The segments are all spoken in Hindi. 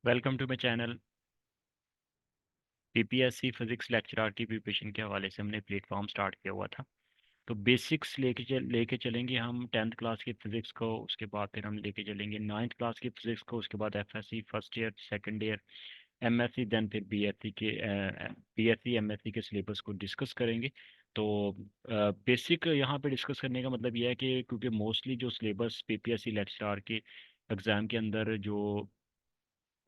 Welcome to my channel. PPSC physics lecturer की प्रिपरेशन के हवाले से हमने प्लेटफॉर्म स्टार्ट किया हुआ था। तो बेसिक्स लेके चलेंगे हम 10th क्लास की फिजिक्स को, उसके बाद फिर हम लेके चलेंगे 9th क्लास की फिजिक्स को, उसके बाद FSC first year second year, MSC, then फिर बीएससी एमएससी के सिलेबस को डिस्कस करेंगे। तो बेसिक यहाँ पे डिस्कस करने का मतलब यह है कि क्योंकि मोस्टली जो सिलेबस पीपीएससी लेक्चरर के एग्ज़ाम के अंदर जो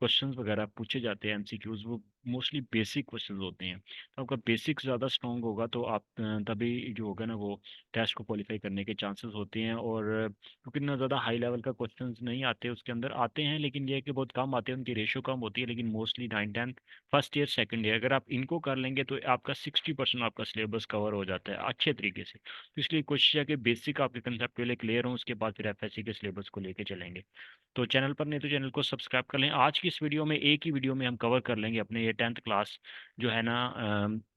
क्वेश्चंस वगैरह पूछे जाते हैं एमसीक्यूज, वो मोस्टली बेसिक क्वेश्चंस होते हैं। तो आपका बेसिक ज़्यादा स्ट्रॉन्ग होगा तो आप तभी जो होगा ना वो टेस्ट को क्वालिफाई करने के चांसेस होते हैं। और क्योंकि इतना ज़्यादा हाई लेवल का क्वेश्चंस नहीं आते, उसके अंदर आते हैं लेकिन ये है कि बहुत कम आते हैं, उनकी रेशो कम होती है। लेकिन mostly 9th 10th first year second year अगर आप इनको कर लेंगे तो आपका 60% आपका सिलेबस कवर हो जाता है अच्छे तरीके से। तो इसलिए कोशिश है कि बेसिक आपके कंसेप्ट पहले क्लियर हो, उसके बाद फिर एफएससी के सिलेबस को लेके चलेंगे। तो चैनल पर नहीं तो चैनल को सब्सक्राइब कर लें। आज की इस वीडियो में एक ही वीडियो में हम कवर कर लेंगे अपने ये 10th क्लास जो है ना,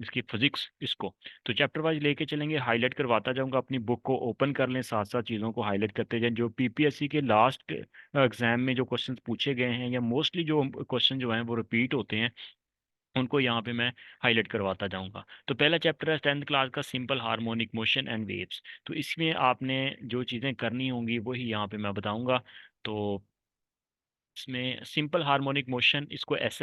इसकी फिजिक्स इसको। तो चैप्टर वाइज लेके चलेंगे, हाईलाइट करवाता जाऊंगा। अपनी बुक को ओपन कर लें, साथ साथ चीज़ों को हाईलाइट करते जाएं। जो पीपीएससी के लास्ट एग्जाम में जो क्वेश्चंस पूछे गए हैं या मोस्टली जो क्वेश्चन जो हैं वो रिपीट होते हैं, उनको यहाँ पे मैं हाईलाइट करवाता जाऊंगा। तो पहला चैप्टर है 10th क्लास का, simple harmonic motion and waves. तो इसमें आपने जो चीज़ें करनी होंगी वही यहाँ पे मैं बताऊंगा। तो इसमें सिंपल हार्मोनिक मोशन, इसको एस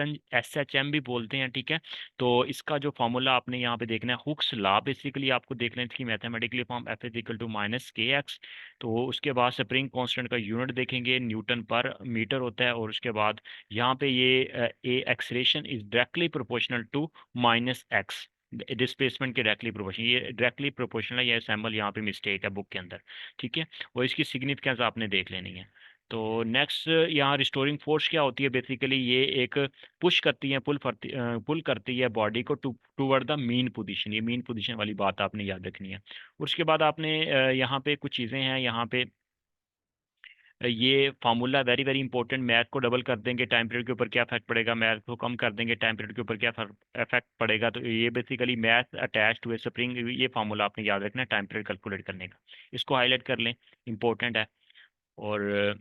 एच एम भी बोलते हैं, ठीक है। तो इसका जो फॉर्मूला आपने यहाँ पे देखना है, हुक्स लॉ बेसिकली आपको देखना है इसकी mathematically form F is equal to minus K X. तो उसके बाद स्प्रिंग कांस्टेंट का यूनिट देखेंगे, न्यूटन पर मीटर होता है। और उसके बाद यहाँ पे ये a acceleration is directly proportional to minus X, displacement के डायरेक्टली प्रोपोर्शनल, ये डायरेक्टली प्रोपोर्शनल है, ये सैम्बल यहाँ पे मिस्टेक है बुक के अंदर, ठीक है। और इसकी सिग्निफिकेंस आपने देख लेनी है। तो नेक्स्ट यहाँ रिस्टोरिंग फोर्स क्या होती है, बेसिकली ये एक पुश करती है, पुल करती है बॉडी को टूवर्ड द मीन पोजीशन। ये मीन पोजीशन वाली बात आपने याद रखनी है। उसके बाद आपने यहाँ पे कुछ चीज़ें हैं, यहाँ पे ये formula very very important. Math को डबल कर देंगे टाइम पीरियड के ऊपर क्या इफेक्ट पड़ेगा, मैथ को कम कर देंगे टाइम पीरियड के ऊपर क्या इफेक्ट पड़ेगा। तो ये basically math attach to a spring, ये फार्मूला आपने याद रखना है टाइम पीरियड कैलकुलेट करने का। इसको हाईलाइट कर लें, इंपॉर्टेंट है। और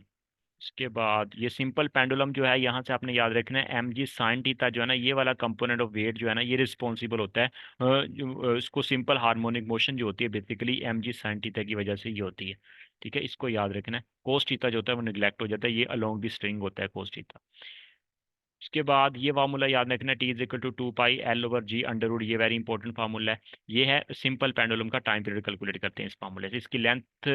इसके बाद ये सिंपल पेंडुलम जो है, यहाँ से आपने याद रखना है एम जी साइन थीटा जो है ना, ये वाला कंपोनेंट ऑफ वेट जो है ना, ये रिस्पॉन्सिबल होता है इसको सिंपल हार्मोनिक मोशन जो होती है basically M G sine theta की वजह से ये होती है, ठीक है। इसको याद रखना है। कोस थीटा जो होता है वो निगलेक्ट हो जाता है, ये अलोंग दी स्ट्रिंग होता है कोस थीटा। उसके बाद ये फार्मूला याद रखना, T is equal to 2 pi L/G under root, ये वेरी इंपॉर्टेंट फार्मूला है। ये है सिंपल पेंडुलम का टाइम पीरियड कैलकुलेट करते हैं इस फार्मूले से। इसकी लेंथ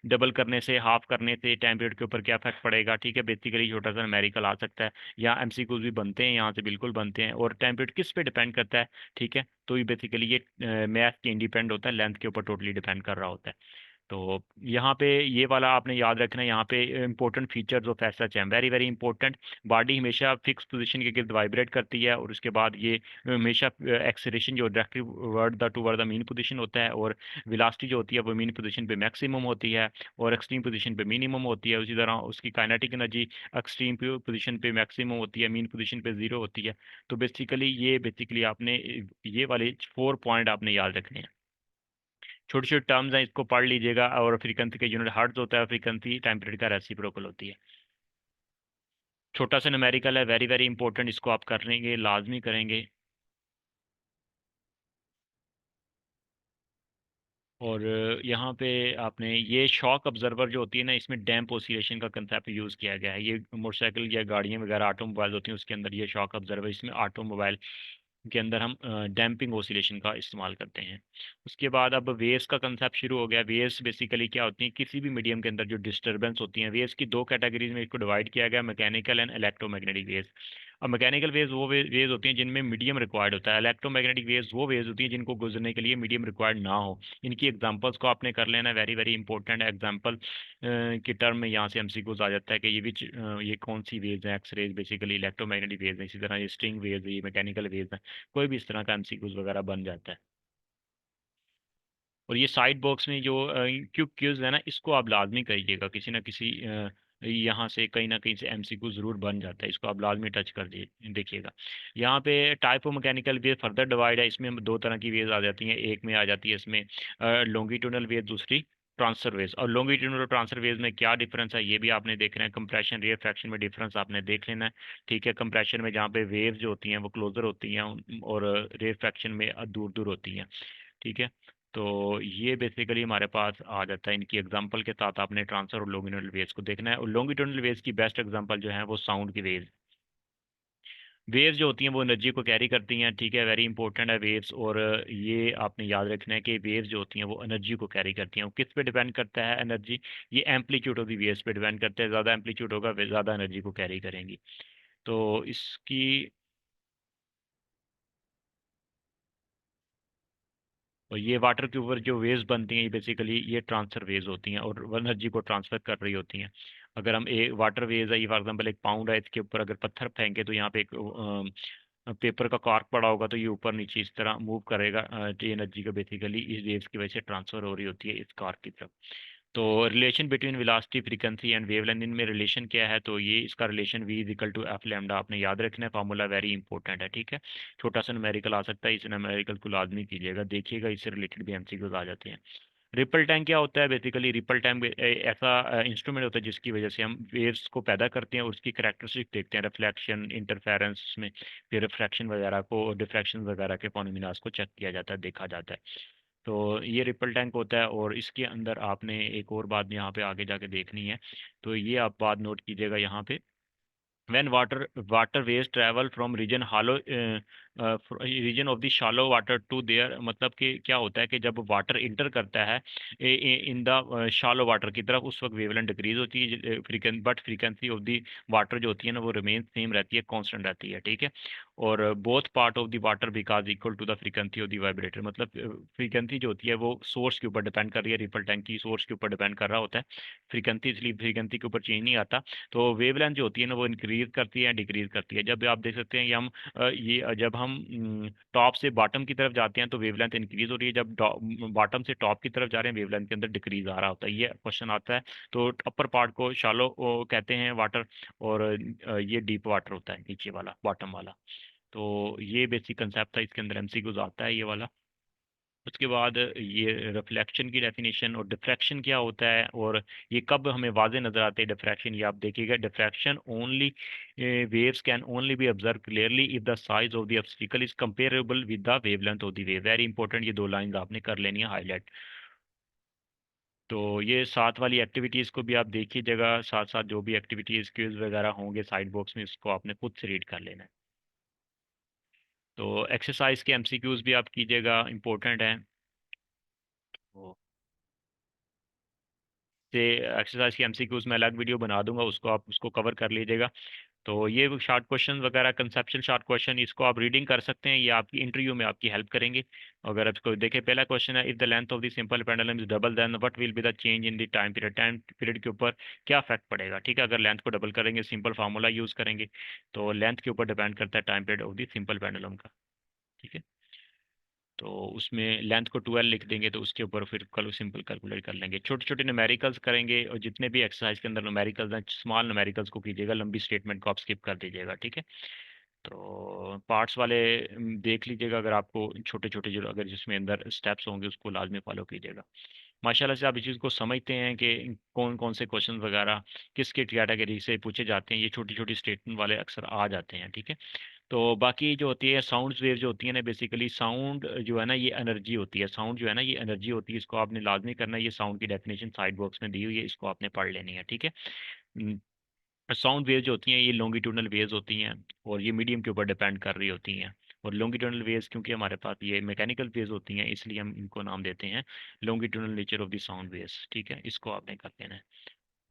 डबल करने से, हाफ करने से टाइम पीरियड के ऊपर क्या इफेक्ट पड़ेगा, ठीक है। बेसिकली छोटा सा न्यूमेरिकल आ सकता है, या एमसीक्यूज भी बनते हैं यहाँ से, बिल्कुल बनते हैं। और टाइम पीरियड किस पे डिपेंड करता है, ठीक है। तो ये बेसिकली ये मैथ के इंडिपेंडेंट होता है, लेंथ के ऊपर टोटली डिपेंड कर रहा होता है। तो यहाँ पे ये वाला आपने याद रखना है। यहाँ पे important features of S H M, very very important. Body हमेशा फिक्स पोजीशन के गिर्द वाइब्रेट करती है। और उसके बाद ये हमेशा एक्सेलरेशन जो directly word the toward the mean position होता है, और वेलोसिटी जो होती है वो मीन पोजीशन पे मैक्सिमम होती है और एक्सट्रीम पोजीशन पे मिनिमम होती है। उसी तरह उसकी काइनेटिक एनर्जी एक्सट्रीम पोजीशन पे मैक्सिमम होती है, मीन पोजीशन पे जीरो होती है। तो बेसिकली आपने ये वाले 4 पॉइंट आपने याद रखने हैं। छोटे छोटे टर्म्स हैं, इसको पढ़ लीजिएगा। और फ्रीक्वेंसी का यूनिट हर्ट्ज होता है, फ्रीक्वेंसी टाइम पीरियड का रेसिप्रोकल होती है। छोटा सा न्यूमेरिकल है, वेरी वेरी इंपॉर्टेंट, इसको आप करेंगे, लाजमी करेंगे। और यहाँ पे आपने ये शॉक ऑब्जर्वर जो होती है ना, इसमें डैम्प ओसिलेशन का कंसेप्ट यूज़ किया गया है। ये मोटरसाइकिल या गाड़ियाँ वगैरह ऑटोमोबाइल होती हैं, उसके अंदर ये शॉक ऑब्जर्वर, इसमें ऑटोमोबाइल के अंदर हम डैम्पिंग ओसिलेशन का इस्तेमाल करते हैं। उसके बाद अब वेव्स का कंसेप्ट शुरू हो गया। वेव्स बेसिकली क्या होती हैं, किसी भी मीडियम के अंदर जो डिस्टरबेंस होती हैं। वेव्स की दो कैटेगरीज में इसको डिवाइड किया गया, मैकेनिकल एंड इलेक्ट्रोमैग्नेटिक वेव्स। अब मैकेनिकल वेव्स वो वेव्स होती हैं जिनमें मीडियम रिक्वायर्ड होता है। इलेक्ट्रोमैग्नेटिक वेव्स वो वेव्स होती हैं जिनको गुजरने के लिए मीडियम रिक्वायर्ड ना हो। इनकी एग्जांपल्स को आपने कर लेना, वेरी वेरी इंपॉर्टेंट है। एग्जांपल की टर्म में यहाँ से एमसीक्यूज आ जाता है कि ये कौन सी वेव्स हैं। X rays basically electromagnetic waves हैं, इसी तरह ये स्ट्रिंग वेव्स है, ये मैकेनिकल वेव्स हैं। कोई भी इस तरह का एमसीक्यूज वगैरह बन जाता है। और ये साइड बॉक्स में जो क्यूब क्यूज है ना, इसको आप लाजमी करिएगा, किसी ना किसी यहाँ से कहीं ना कहीं से एमसीक्यू जरूर बन जाता है, इसको आप लाजमी टच कर देखिएगा। यहाँ पे type of mechanical wave further divide है। इसमें हम दो तरह की वेव्स आ जाती हैं, एक में आ जाती है इसमें लॉन्गिट्यूडनल वेव, दूसरी ट्रांसफर वेव्स। और लॉन्गिट्यूडनल और ट्रांसफर वेव्स में क्या डिफरेंस है ये भी आपने देखना है। कंप्रेशन रिफ्रैक्शन में डिफरेंस आपने देख लेना है। ठीक है, कंप्रेशन में जहाँ पे वेव्स जो होती हैं वो क्लोजर होती हैं, और रिफ्रैक्शन में दूर दूर होती हैं। ठीक है, तो ये बेसिकली हमारे पास आ जाता है। इनकी एग्जांपल के साथ आपने ट्रांसफर और लॉन्गिट्यूडनल वेव्स को देखना है। और लॉन्गिट्यूडनल वेव्स की बेस्ट एग्जांपल जो है वो साउंड की वेव्स। वेव्स जो होती हैं वो एनर्जी को कैरी करती हैं। ठीक है, वेरी इंपॉर्टेंट है वेव्स। और ये आपने याद रखना है कि वेव्स जो होती हैं वो एनर्जी को कैरी करती हैं। वो किस पे डिपेंड करता है एनर्जी? ये एम्पलीट्यूड ऑफ द वेव्स पे डिपेंड करता है। ज़्यादा एम्पलीट्यूड होगा ज़्यादा एनर्जी को कैरी करेंगी। तो इसकी, और ये वाटर के ऊपर जो वेव्स बनती हैं ये बेसिकली ये ट्रांसफर वेव्स होती हैं और एनर्जी को ट्रांसफर कर रही होती हैं। अगर हम एक वाटर वेव्स है, ये फॉर एग्जांपल एक पाउंड है, इसके ऊपर अगर पत्थर फेंके तो यहाँ पे एक पेपर का कॉर्क पड़ा होगा तो ये ऊपर नीचे इस तरह मूव करेगा। तो ये एनर्जी का बेसिकली इस वेव्स की वजह से ट्रांसफर हो रही होती है इस कॉर्क की तरफ। तो relation between velocity frequency and wavelength, इनमें रिलेशन क्या है? तो ये इसका relation v is equal to F lambda आपने याद रखना है। फार्मूला वेरी इंपॉर्टेंट है। ठीक है, छोटा सा न्यूमेरिकल आ सकता है, इस न्यूमेरिकल को लाजमी कीजिएगा, देखिएगा इससे रिलेटेड भी एमसीक्यूज आ जाते हैं। रिपल टैंक क्या होता है? बेसिकली रिपल टैंक ऐसा इंस्ट्रूमेंट होता है जिसकी वजह से हम वेव्स को पैदा करते हैं और उसकी करेक्टरिस्टिक देखते हैं, रिफ्लेक्शन, इंटरफेरेंस में, फिर रिफ्रैक्शन वगैरह को, डिफ्रैक्शन वगैरह के फोनोमिनास को चेक किया जाता है, देखा जाता है। तो ये रिपल टैंक होता है। और इसके अंदर आपने एक और बात यहाँ पे आगे जाके देखनी है, तो ये आप बात नोट कीजिएगा यहाँ पे। when water waves travel from region of the shallow water to there, मतलब कि क्या होता है कि जब वाटर इंटर करता है इन द शालो वाटर की तरफ, उस वक्त वेवलेंथ डिक्रीज होती है, but frequency of the water जो होती है ना वो रिमेन सेम रहती है, कांस्टेंट रहती है। ठीक है, और both part of the water because equal to the frequency of the vibrator, मतलब फ्रीक्वेंसी जो होती है वो सोर्स के ऊपर डिपेंड कर रही है, रिपल टैंक की सोर्स के ऊपर डिपेंड कर रहा होता है फ्रीक्वेंसी, इसलिए फ्रीक्वेंसी के ऊपर चेंज नहीं आता। तो वेवलेंथ जो होती है ना वो इंक्रीज करती है, डिक्रीज करती है। जब आप देख सकते हैं ये हम जब हम टॉप से बॉटम की तरफ जाते हैं तो वेवलेंथ इंक्रीज हो रही है, जब बॉटम से टॉप की तरफ जा रहे हैं वेवलेंथ के अंदर डिक्रीज आ रहा होता है, ये क्वेश्चन आता है। तो अपर पार्ट को शालो कहते हैं वाटर, और ये डीप वाटर होता है नीचे वाला, बॉटम वाला। तो ये बेसिक कंसेप्ट था, इसके अंदर एमसीक्यूज आता है ये वाला। उसके बाद ये रिफ्लेक्शन की डेफिनेशन और डिफ्रैक्शन क्या होता है, और ये कब हमें वाजे नजर आते हैं डिफ्रैक्शन, ये आप देखिएगा। Diffraction only waves can only B observe clearly if the size of the obstacle is comparable with the wavelength of the wave. Very important, ये दो लाइंस आपने कर लेनी है हाईलाइट। तो ये साथ वाली एक्टिविटीज़ को भी आप देखिएगा, साथ साथ जो भी एक्टिविटीज़ क्विज वगैरह होंगे साइड बॉक्स में, उसको आपने खुद से रीड कर लेना है। तो एक्सरसाइज के एमसीक्यूज भी आप कीजिएगा, इंपॉर्टेंट है। तो से एक्सरसाइज की एमसीक्यूज मैं अलग वीडियो बना दूंगा, उसको आप उसको कवर कर लीजिएगा। तो ये शॉर्ट क्वेश्चन वगैरह, कंसेप्चुअल शॉर्ट क्वेश्चन, इसको आप रीडिंग कर सकते हैं, ये आपकी इंटरव्यू में आपकी हेल्प करेंगे। अगर आपको देखें, पहला क्वेश्चन है, if the length of the simple pendulum is double then what will be the change in the time period? Time period के ऊपर क्या इफेक्ट पड़ेगा? ठीक है, अगर लेंथ को डबल करेंगे, सिंपल फार्मूला यूज करेंगे, तो लेंथ के ऊपर डिपेंड करता है time period of the simple pendulum का। ठीक है, तो उसमें लेंथ को 12 लिख देंगे, तो उसके ऊपर फिर कल सिंपल कैलकुलेट कर लेंगे। छोटे छोटे न्यूमेरिकल्स करेंगे, और जितने भी एक्सरसाइज के अंदर न्यूमेरिकल्स हैं स्मॉल न्यूमेरिकल्स को कीजिएगा, लंबी स्टेटमेंट को आप स्किप कर दीजिएगा। ठीक है, तो पार्ट्स वाले देख लीजिएगा, अगर आपको छोटे छोटे जो अगर जिसमें अंदर स्टेप्स होंगे उसको लाजमी फॉलो कीजिएगा। माशाल्लाह से आप इस चीज़ को समझते हैं कि कौन कौन से क्वेश्चन वगैरह किसके कैटेगरी से पूछे जाते हैं, ये छोटी छोटी स्टेटमेंट वाले अक्सर आ जाते हैं। ठीक है, तो बाकी जो होती है साउंड वेव जो होती है ना, बेसिकली साउंड जो है ना ये एनर्जी होती है, साउंड जो है ना ये एनर्जी होती है, इसको आपने लाजमी करना है। ये साउंड की डेफिनेशन साइड बॉक्स में दी हुई है, इसको आपने पढ़ लेनी है। ठीक है, साउंड वेव्स जो होती हैं ये लॉन्गिट्यूडनल वेव्स होती हैं, और ये मीडियम के ऊपर डिपेंड कर रही होती हैं। और लॉन्गिट्यूडनल वेव्स क्योंकि हमारे पास ये मैकेनिकल वेव्स होती हैं, इसलिए हम इनको नाम देते हैं longitudinal nature of the sound waves. ठीक है, इसको आपने कर लेना है।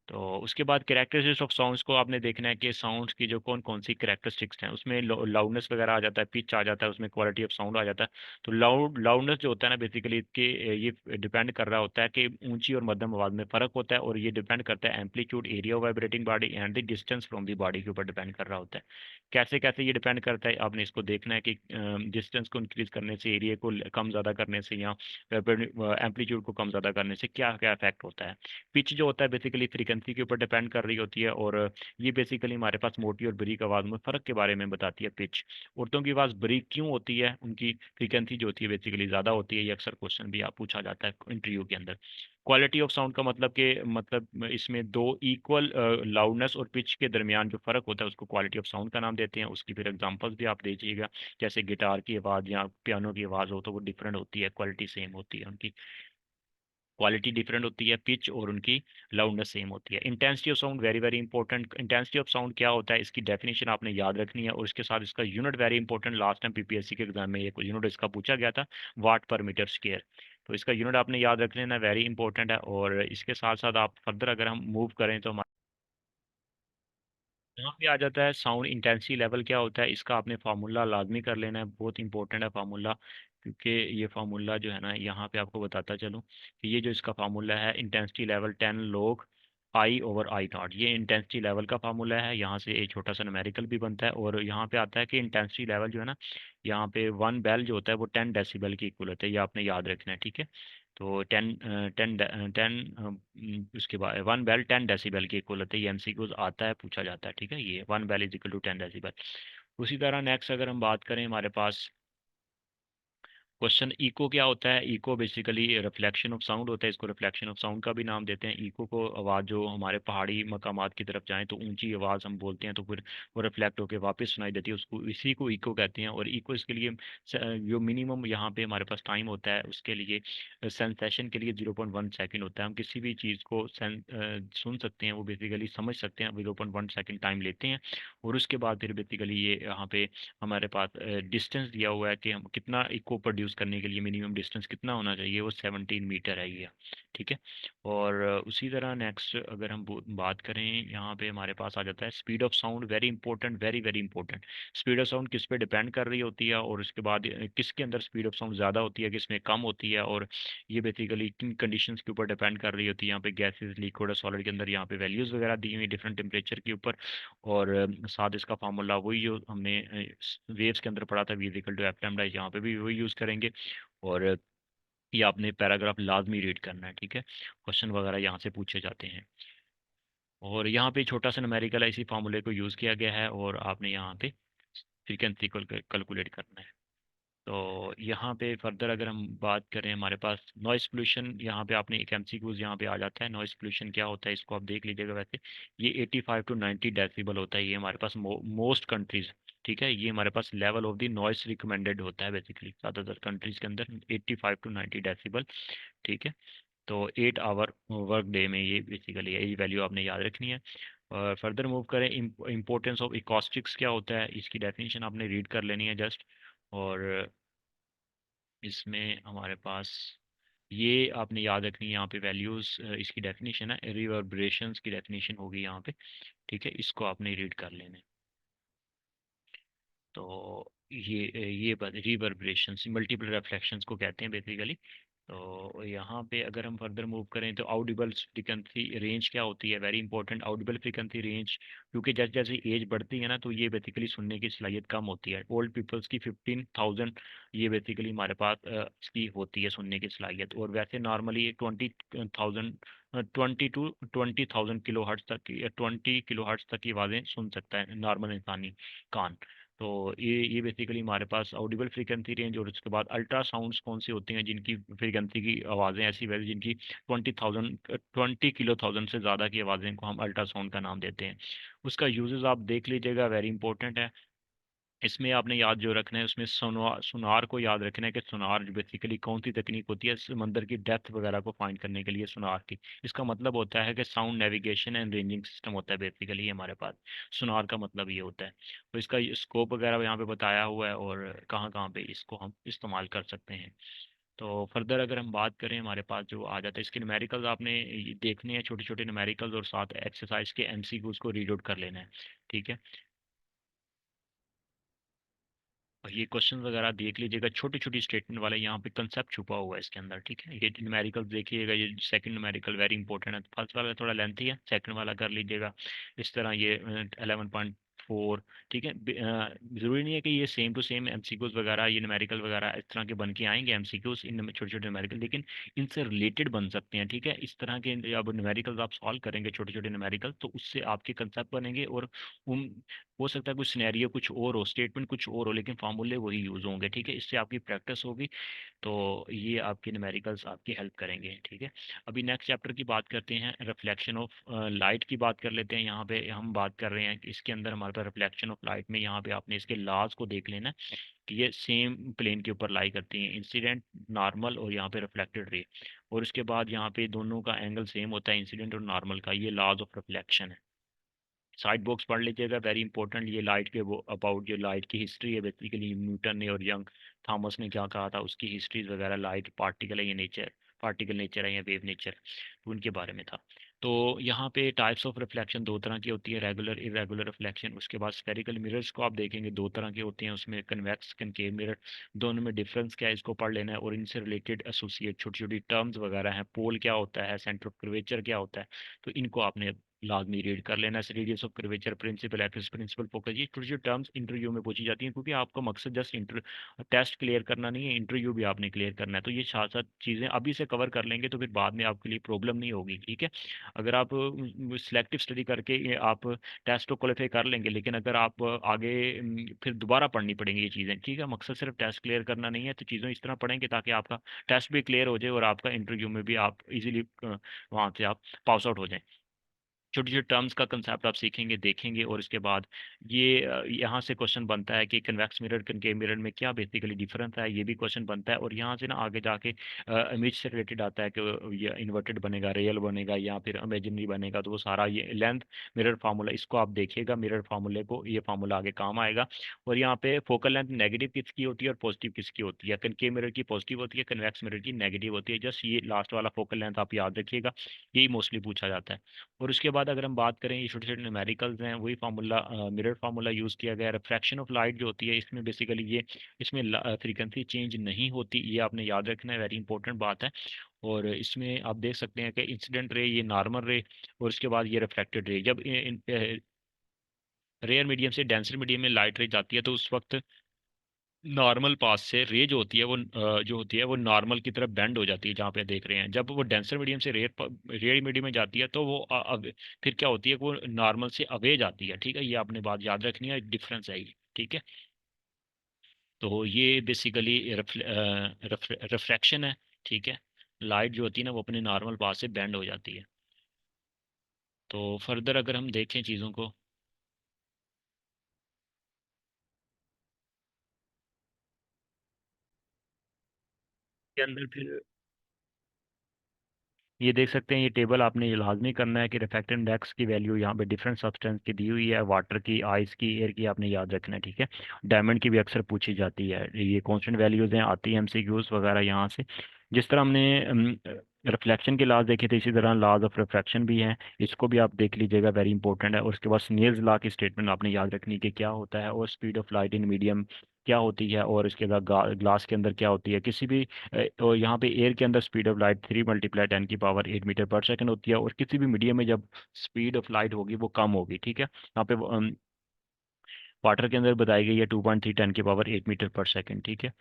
तो उसके बाद कैरेक्टरिस्टिक्स ऑफ साउंड्स को आपने देखना है कि साउंड्स की जो कौन कौन सी कैरेक्टरिस्टिक्स हैं, उसमें लाउडनेस वगैरह आ जाता है, पिच आ जाता है, उसमें क्वालिटी ऑफ साउंड आ जाता है। तो लाउडनेस जो होता है ना बेसिकली इसके ये डिपेंड कर रहा होता है कि ऊंची और मध्यम आवाज़ में फ़र्क होता है, और ये डिपेंड करता है amplitude, area of vibrating body and the distance from the body के ऊपर डिपेंड कर रहा होता है। कैसे कैसे ये डिपेंड करता है आपने इसको देखना है कि डिस्टेंस को इंक्रीज करने से, एरिया को कम ज़्यादा करने से, या एम्पलीट्यूड को कम ज़्यादा करने से क्या क्या इफेक्ट होता है। पिच जो होता है बेसिकली फ्रीक्वेंसी के ऊपर डिपेंड कर रही होती है। और ये बेसिकली हमारे पास मोटी और बारीक आवाज़ में फ़र्क के बारे में बताती है पिच। औरतों की आवाज़ बारीक क्यों होती है, उनकी फ्रीक्वेंसी जो होती है बेसिकली ज़्यादा होती है, ये अक्सर क्वेश्चन भी आप पूछा जाता है इंटरव्यू के अंदर। क्वालिटी ऑफ साउंड का मतलब कि मतलब इसमें दो इक्वल लाउडनेस और पिच के दरमियान जो फ़र्क होता है उसको क्वालिटी ऑफ साउंड का नाम देते हैं। उसकी फिर एग्जांपल्स भी आप दीजिएगा, जैसे गिटार की आवाज़ या पियानो की आवाज़ हो तो वो डिफरेंट होती है, क्वालिटी सेम होती है उनकी, क्वालिटी डिफरेंट होती है, पिच और उनकी लाउडनेस सेम होती है। Intensity of sound very very important. Intensity of sound क्या होता है, इसकी डेफिनेशन आपने याद रखनी है, और इसके साथ इसका unit very important. Last time PPSC के एग्जाम में ये यूनिट इसका पूछा गया था, वाट पर मीटर स्क्वायर। तो इसका यूनिट आपने याद रख लेना, वेरी इंपॉर्टेंट है। और इसके साथ साथ आप फर्दर अगर हम मूव करें तो यहाँ पे आ जाता है साउंड इंटेंसिटी लेवल क्या होता है, इसका आपने फार्मूला लाजमी कर लेना है, बहुत इंपॉर्टेंट है फार्मूला। क्योंकि ये फार्मूला जो है ना, यहाँ पे आपको बताता चलूँ कि ये जो इसका फार्मूला है, intensity level 10 log I over I not, ये इंटेंसिटी लेवल का फार्मूला है। यहाँ से एक छोटा सा न्यूमेरिकल भी बनता है, और यहाँ पे आता है कि इंटेंसिटी लेवल जो है ना, यहाँ पे 1 बेल जो होता है वो 10 डेसिबल की इक्वल होता है, ये आपने याद रखना है, ठीक है। तो 10 उसके बाद 1 बेल 10 डेसिबल की इक्वल होता है, ये एमसीक्यूज आता है, पूछा जाता है, ठीक है। ये 1 bel is equal to 10 decibel. उसी तरह नेक्स्ट अगर हम बात करें, हमारे पास क्वेश्चन इको क्या होता है। Echo basically reflection of sound होता है, इसको रिफ्लेक्शन ऑफ साउंड का भी नाम देते हैं। इको को आवाज़ जो हमारे पहाड़ी मकामात की तरफ जाएं तो ऊंची आवाज़ हम बोलते हैं, तो फिर वो रिफ्लेक्ट होकर वापस सुनाई देती है, उसको इसी को इको कहते हैं। और इको इसके लिए जो मिनिमम यहाँ पे हमारे पास टाइम होता है उसके लिए, सेंसेशन के लिए 0.1 सेकेंड होता है। हम किसी भी चीज़ को सुन सकते हैं, वो बेसिकली समझ सकते हैं, 0.1 सेकेंड टाइम लेते हैं। और उसके बाद फिर बेसिकली ये यहाँ पे हमारे पास डिस्टेंस दिया हुआ है कि हम कितना इको प्रोड्यूस करने के लिए मिनिमम डिस्टेंस कितना होना चाहिए, वो 17 मीटर है ये, ठीक है। और उसी तरह नेक्स्ट अगर हम बात करें, यहाँ पे हमारे पास आ जाता है speed of sound, very important, very very important. Speed of sound किस पे डिपेंड कर रही होती है, और उसके बाद किसके अंदर स्पीड ऑफ साउंड ज़्यादा होती है, किसमें कम होती है, और ये बेसिकली किन कंडीशंस के ऊपर डिपेंड कर रही होती है। यहाँ पे गैसेस, लिक्विड और सॉलिड के अंदर यहाँ पे वैल्यूज़ वगैरह दी हुई डिफरेंट टेम्परेचर के ऊपर। और साथ इसका फार्मूला वही जो हमने वेव्स के अंदर पढ़ा था, V equal to F lambda, यहाँ पे भी वही यूज़ करेंगे। और ये आपने पैराग्राफ लाजमी रीड करना है, ठीक है, क्वेश्चन वगैरह यहाँ से पूछे जाते हैं। और यहाँ पे छोटा सा न्यूमेरिकल इसी फार्मूले को यूज़ किया गया है, और आपने यहाँ पे फ्रीक्वेंसी को कैलकुलेट करना है। तो यहाँ पे फर्दर अगर हम बात करें, हमारे पास नॉइस पोल्यूशन, यहाँ पे आपने एक एमसीक्यूज यहाँ पे आ जाता है। नॉइस पोल्यूशन क्या होता है, इसको आप देख लीजिएगा। वैसे ये 85 to 90 डेसिबल होता है, ये हमारे पास मोस्ट कंट्रीज, ठीक है, ये हमारे पास level of the noise recommended होता है बेसिकली ज़्यादातर कंट्रीज के अंदर, 85 to 90 डेसिबल, ठीक है। तो 8 आवर वर्क डे में ये बेसिकली यही वैल्यू आपने याद रखनी है। और फर्दर मूव करें, इम्पोर्टेंस ऑफ इकोस्टिक्स क्या होता है, इसकी डेफिनेशन आपने रीड कर लेनी है जस्ट। और इसमें हमारे पास ये आपने याद रखनी है, यहाँ पे वैल्यूज़, इसकी डेफिनेशन है, रिवर्बरेशंस की डेफिनेशन होगी यहाँ पे, ठीक है, इसको आपने रीड कर लेना है। तो ये बस रिवर्बरेशंस, मल्टीपल रिफ्लेक्शंस को कहते हैं बेसिकली। तो यहाँ पे अगर हम फर्दर मूव करें तो आउडिबल फ्रीक्वेंसी रेंज क्या होती है, वेरी इंपॉर्टेंट, आउडिबल फ्रीक्वेंसी रेंज। क्योंकि जैसे जैसे एज बढ़ती है ना, तो ये बेसिकली सुनने की सलाहियत कम होती है। ओल्ड पीपल्स की 15,000 ये बेसिकली हमारे पास इसकी होती है सुनने की सलाहियत। और वैसे नॉर्मली 20,000 20 to 20,000 किलो हर्ट्ज तक, 20 किलो हर्ट्ज तक की आवाज़ें सुन सकता है नॉर्मल इंसानी कान। तो ये बेसिकली हमारे पास ऑडिबल फ्रीक्वेंसी रेंज। और उसके बाद अल्ट्रासाउंड्स कौन सी होती हैं, जिनकी फ्रीक्वेंसी की आवाज़ें ऐसी वैसे जिनकी 20 किलो थाउजेंड से ज़्यादा की आवाज़ें को हम अल्ट्रासाउंड का नाम देते हैं। उसका यूजेस आप देख लीजिएगा, वेरी इंपॉर्टेंट है। इसमें आपने याद जो रखना है, उसमें सोनार, सोनार को याद रखना है कि सोनार बेसिकली कौन सी तकनीक होती है समंदर की डेप्थ वगैरह को फाइंड करने के लिए सोनार की। इसका मतलब होता है कि sound navigation and ranging system होता है बेसिकली हमारे पास, सोनार का मतलब ये होता है। तो इसका स्कोप वगैरह यहाँ पे बताया हुआ है, और कहाँ कहाँ पे इसको हम इस्तेमाल कर सकते हैं। तो फर्दर अगर हम बात करें, हमारे पास जो आ जाता है, इसके न्यूमेरिकल्स आपने ये देखने हैं, छोटे छोटे न्यूमेरिकल्स, और साथ एक्सरसाइज के एमसीक्यूज को रीड आउट कर लेना है, ठीक है। और ये क्वेश्चन वगैरह देख लीजिएगा, छोटी छोटी स्टेटमेंट वाले, यहाँ पे कंसेप्ट छुपा हुआ है इसके अंदर, ठीक है। ये न्यूमेरिकल देखिएगा, ये सेकंड न्यूमेरिकल वेरी इंपॉर्टेंट है, फर्स्ट वाला थोड़ा लेंथी है, सेकंड वाला कर लीजिएगा। इस तरह ये 11.4 4। ठीक है, ज़रूरी नहीं है कि ये सेम टू सेम एमसीक्यूज वगैरह, ये न्यूमेरिकल वगैरह इस तरह के बन के आएंगे एमसीक्यूज इन छोटे छोटे न्यूमेरिकल, लेकिन इनसे रिलेटेड बन सकते हैं। ठीक है, इस तरह के अब न्यूमेरिकल्स आप सॉल्व करेंगे छोटे छोटे न्यूमेरिकल, तो उससे आपके कंसेप्ट बनेंगे, और उन हो सकता है कुछ सिनेरियो कुछ और हो, स्टेटमेंट कुछ और हो, लेकिन फार्मूले वही यूज़ होंगे। ठीक है, इससे आपकी प्रैक्टिस होगी, तो ये आपके न्यूमेरिकल्स आपकी हेल्प करेंगे। ठीक है, अभी नेक्स्ट चैप्टर की बात करते हैं, रिफ्लेक्शन ऑफ लाइट की बात कर लेते हैं। यहाँ पे हम बात कर रहे हैं कि इसके अंदर हमारे पास रिफ्लेक्शन ऑफ लाइट में यहाँ पे आपने इसके लॉज को देख लेना है कि ये सेम प्लेन के ऊपर लाई करती हैं, इंसिडेंट, नॉर्मल और यहाँ पे रिफ्लेक्टेड रे, और उसके बाद यहाँ पे दोनों का एंगल सेम होता है, इंसिडेंट और नॉर्मल का। ये लॉज ऑफ रिफ्लेक्शन है। साइड बॉक्स पढ़ लीजिएगा, वेरी इंपॉर्टेंट। ये लाइट के वो अबाउट जो लाइट की हिस्ट्री है, बेसिकली न्यूटन ने और यंग थॉमस ने क्या कहा था, उसकी हिस्ट्रीज वगैरह, लाइट पार्टिकल है या नेचर, पार्टिकल नेचर है या वेव नेचर, तो उनके बारे में था। तो यहाँ पे टाइप्स ऑफ रिफ्लेक्शन दो तरह की होती है, रेगुलर इरेगुलर रिफ्लेक्शन। उसके बाद स्फेरिकल मिरर्स को आप देखेंगे दो तरह के होते हैं, उसमें कन्वेक्स कनकेव मिरर, दोनों में डिफरेंस क्या है इसको पढ़ लेना है, और इनसे रिलेटेड एसोसिएट छोटी छोटी टर्म्स वगैरह हैं, पोल क्या होता है, सेंटर ऑफ कर्वेचर क्या होता है, तो इनको आपने लाजमी रीड कर लेना। Radius of curvature, principal axis, principal focus, ये छोटी छोटी टर्म्स इंटरव्यू में पूछी जाती हैं, क्योंकि आपका मकसद जस्ट इंटर टेस्ट क्लियर करना नहीं है, इंटरव्यू भी आपने क्लियर करना है। तो ये साथ साथ चीज़ें अभी से कवर कर लेंगे तो फिर बाद में आपके लिए प्रॉब्लम नहीं होगी। ठीक है, अगर आप सिलेक्टिव स्टडी करके ये आप टेस्ट को क्वालिफाई कर लेंगे, लेकिन अगर आप आगे फिर दोबारा पढ़नी पड़ेंगी ये चीज़ें। ठीक है, मकसद सिर्फ टेस्ट क्लियर करना नहीं है, तो चीज़ें इस तरह पढ़ेंगे ताकि आपका टेस्ट भी क्लियर हो जाए और आपका इंटरव्यू में भी आप इजीली वहाँ से आप पास आउट हो जाएं। छोटी छोटी टर्म्स का कंसेप्ट आप सीखेंगे, देखेंगे, और इसके बाद ये यहाँ से क्वेश्चन बनता है कि कन्वेक्स मिरर कनकेव मिरर में क्या बेसिकली डिफरेंस है, ये भी क्वेश्चन बनता है। और यहाँ से ना आगे जाके इमेज से रिलेटेड आता है कि ये इन्वर्टेड बनेगा, रियल बनेगा या फिर इमेजिनरी बनेगा, तो वो सारा ये लेंथ मिरर फार्मूला, इसको आप देखिएगा, मिरर फार्मूले को, ये फार्मूला आगे काम आएगा। और यहाँ पे फोकल लेंथ नेगेटिव किसकी होती है और पॉजिटिव किसकी होती है, कनकेव मिरर की पॉजिटिव होती है, कन्वेक्स मिरर की नेगेटिव होती है। जस्ट ये लास्ट वाला फोकल लेंथ आप याद रखिएगा, यही मोस्टली पूछा जाता है। और उसके बाद अगर हम बात करें, ये छोटे छोटे न्यूमेरिकल्स हैं, वही फार्मूला मिरर फार्मूला यूज़ किया गया है। रिफ्रैक्शन ऑफ लाइट जो होती है, इसमें बेसिकली ये इसमें फ्रीक्वेंसी चेंज नहीं होती, ये आपने याद रखना है, वेरी इंपॉर्टेंट बात है। और इसमें आप देख सकते हैं कि इंसिडेंट रे, ये नॉर्मल रे, और उसके बाद ये रिफ्लेक्टेड रे। जब रेयर मीडियम से डेंसर मीडियम में लाइट रे जाती है, तो उस वक्त नॉर्मल पास से रे जो होती है वो जो होती है वो नॉर्मल की तरफ बेंड हो जाती है, जहाँ पे देख रहे हैं। जब वो डेंसर मीडियम से रेयर मीडियम में जाती है, तो वो फिर क्या होती है, वो नॉर्मल से अवे जाती है। ठीक है, ये आपने बात याद रखनी है, डिफरेंस है ये। ठीक है, तो ये बेसिकली रिफ्रैक्शन है। ठीक है, लाइट जो होती है ना, वो अपने नॉर्मल पास से बेंड हो जाती है। तो फर्दर अगर हम देखें चीज़ों को, के अंदर फिर ये देख सकते हैं, ये टेबल आपने ये लाजमी करना है कि रिफ्रैक्टिव इंडेक्स की वैल्यू यहाँ पे डिफरेंट सब्सटेंस की दी हुई है, वाटर की, आइस की, एयर की, आपने याद रखना है। ठीक है, डायमंड की भी अक्सर पूछी जाती है, ये कांस्टेंट वैल्यूज हैं, आती है एमसीक्यूज वगैरह यहाँ से। जिस तरह हमने रिफ्लेक्शन के लॉज देखे थे, इसी तरह लॉज ऑफ रिफ्रैक्शन भी हैं, इसको भी आप देख लीजिएगा, वेरी इंपॉर्टेंट है। और उसके बाद स्नेल्स लॉ की स्टेटमेंट आपने याद रखनी कि क्या होता है, और speed of light in medium क्या होती है, और इसके बाद ग्लास के अंदर क्या होती है, किसी भी और यहाँ पे एयर के अंदर स्पीड ऑफ लाइट 3 × 10⁸ होती है, और किसी भी मीडियम में जब स्पीड ऑफ लाइट होगी वो कम होगी। ठीक है, यहाँ पे वाटर के अंदर बताई गई है 2.3 × 10⁸ ठीक है,